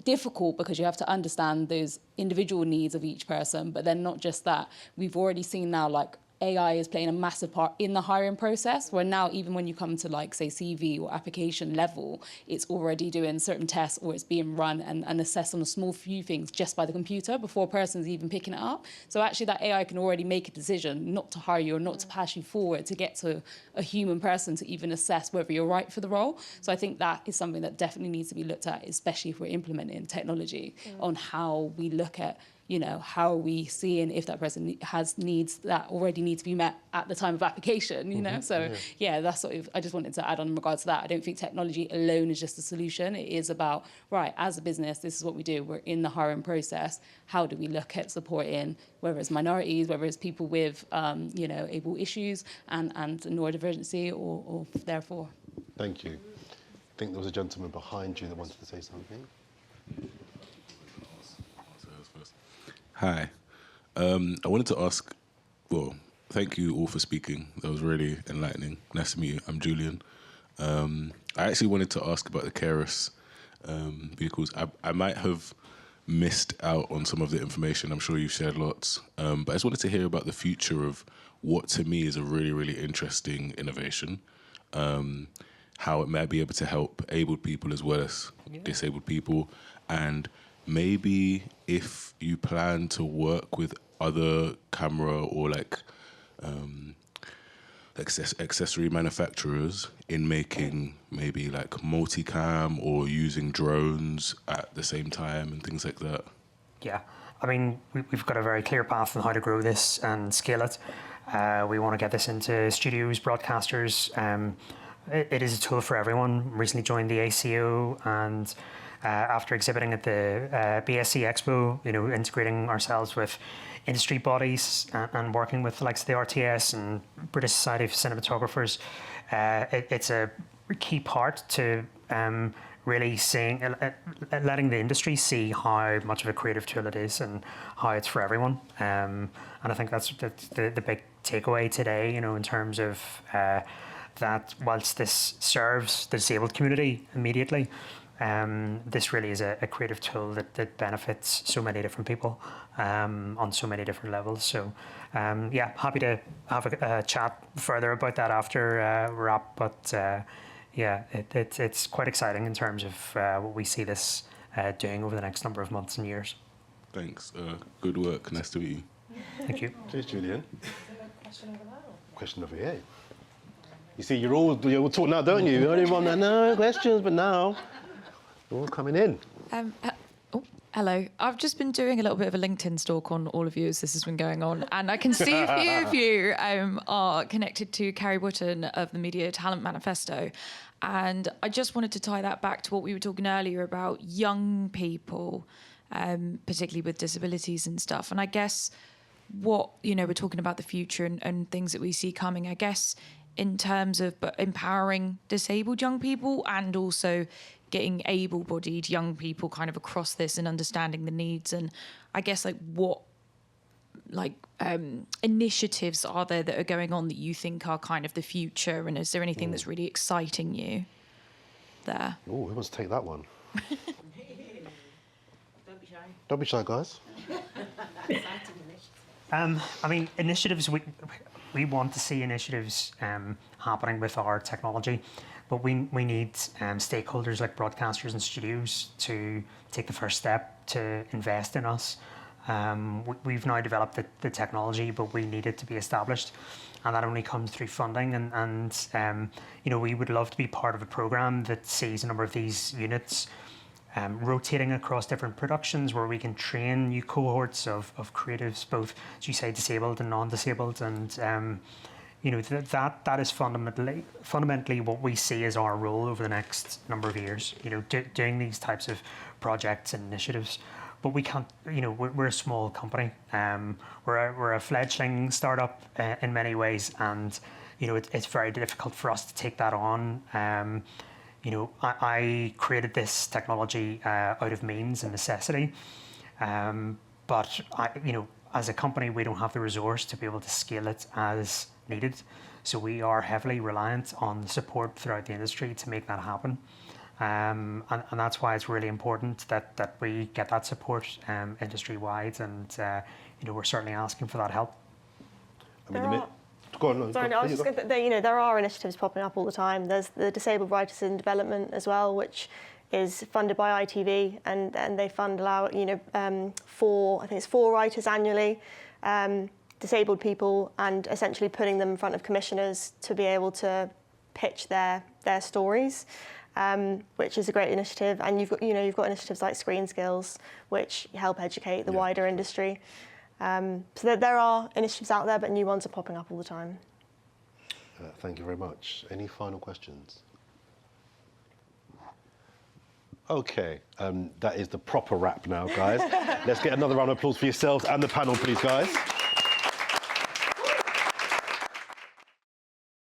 difficult because you have to understand those individual needs of each person. But then not just that, we've already seen now like AI is playing a massive part in the hiring process, where now even when you come to like say CV or application level, it's already doing certain tests or it's being run and assessed on a small few things just by the computer before a person's even picking it up. So actually that AI can already make a decision not to hire you or not to pass you forward to get to a human person to even assess whether you're right for the role. So I think that is something that definitely needs to be looked at, especially if we're implementing technology on how we look at, you know, how are we seeing if that person has needs that already need to be met at the time of application, you know? So yeah, that's sort of, I just wanted to add on in regards to that. I don't think technology alone is just a solution. It is about, right, as a business, this is what we do. We're in the hiring process. How do we look at supporting, whether it's minorities, whether it's people with, you know, able issues and neurodivergency or therefore. Thank you. I think there was a gentleman behind you that wanted to say something. Hi. I wanted to ask, well, thank you all for speaking. That was really enlightening. Nice to meet you. I'm Julian. I actually wanted to ask about the Caerus vehicles. I might have missed out on some of the information. I'm sure you've shared lots. But I just wanted to hear about the future of what to me is a really, really interesting innovation. How it might be able to help abled people as well as disabled people, and maybe if you plan to work with other camera or like accessory manufacturers in making maybe like multicam or using drones at the same time and things like that. Yeah, I mean, we've got a very clear path on how to grow this and scale it. We want to get this into studios, broadcasters. It is a tool for everyone. Recently joined the ACO, and after exhibiting at the BSC Expo, you know, integrating ourselves with industry bodies and working with the likes of the RTS and British Society of Cinematographers, it's a key part to really seeing, letting the industry see how much of a creative tool it is and how it's for everyone. And I think that's the big takeaway today, you know, in terms of that whilst this serves the disabled community immediately, this really is a creative tool that benefits so many different people on so many different levels. So yeah, happy to have a chat further about that after wrap. But yeah, it's quite exciting in terms of what we see this doing over the next number of months and years. Thanks. Good work. Nice to meet you. Thank you. Cheers, Julian. Question over here. You see, you're all talking now, don't you? Everyone, no questions, but now you're all coming in. Hello. I've just been doing a little bit of a LinkedIn stalk on all of you as this has been going on, and I can see a few of you are connected to Carrie Wotton of the Media Talent Manifesto. And I just wanted to tie that back to what we were talking earlier about young people, particularly with disabilities and stuff. And I guess what, we're talking about the future and things that we see coming, I guess, in terms of empowering disabled young people and also getting able-bodied young people kind of across this and understanding the needs. And I guess what initiatives are there that are going on that you think are kind of the future, and is there anything that's really exciting you there? Oh, who wants to take that one? Don't be shy, guys. I mean, initiatives, we want to see initiatives happening with our technology, but we need stakeholders like broadcasters and studios to take the first step to invest in us. We've now developed the technology, but we need it to be established, and that only comes through funding. And we would love to be part of a program that sees a number of these units rotating across different productions, where we can train new cohorts of creatives, both, as you say, disabled and non-disabled. And that is fundamentally what we see as our role over the next number of years. Doing these types of projects and initiatives. But we can't, we're a small company. We're a fledgling startup in many ways, and it's very difficult for us to take that on. I created this technology out of means and necessity, but as a company, we don't have the resource to be able to scale it as needed. So we are heavily reliant on support throughout the industry to make that happen. And that's why it's really important that we get that support industry-wide, and we're certainly asking for that help. Go on, Sorry, I was just going to say, there are initiatives popping up all the time. There's the Disabled Writers in Development as well, which is funded by ITV, and they fund I think it's 4 writers annually, disabled people, and essentially putting them in front of commissioners to be able to pitch their stories, which is a great initiative. And you've got initiatives like Screen Skills, which help educate the wider industry. So there are initiatives out there, but new ones are popping up all the time. Thank you very much. Any final questions? Okay, that is the proper wrap now, guys. Let's get another round of applause for yourselves and the panel, please, guys.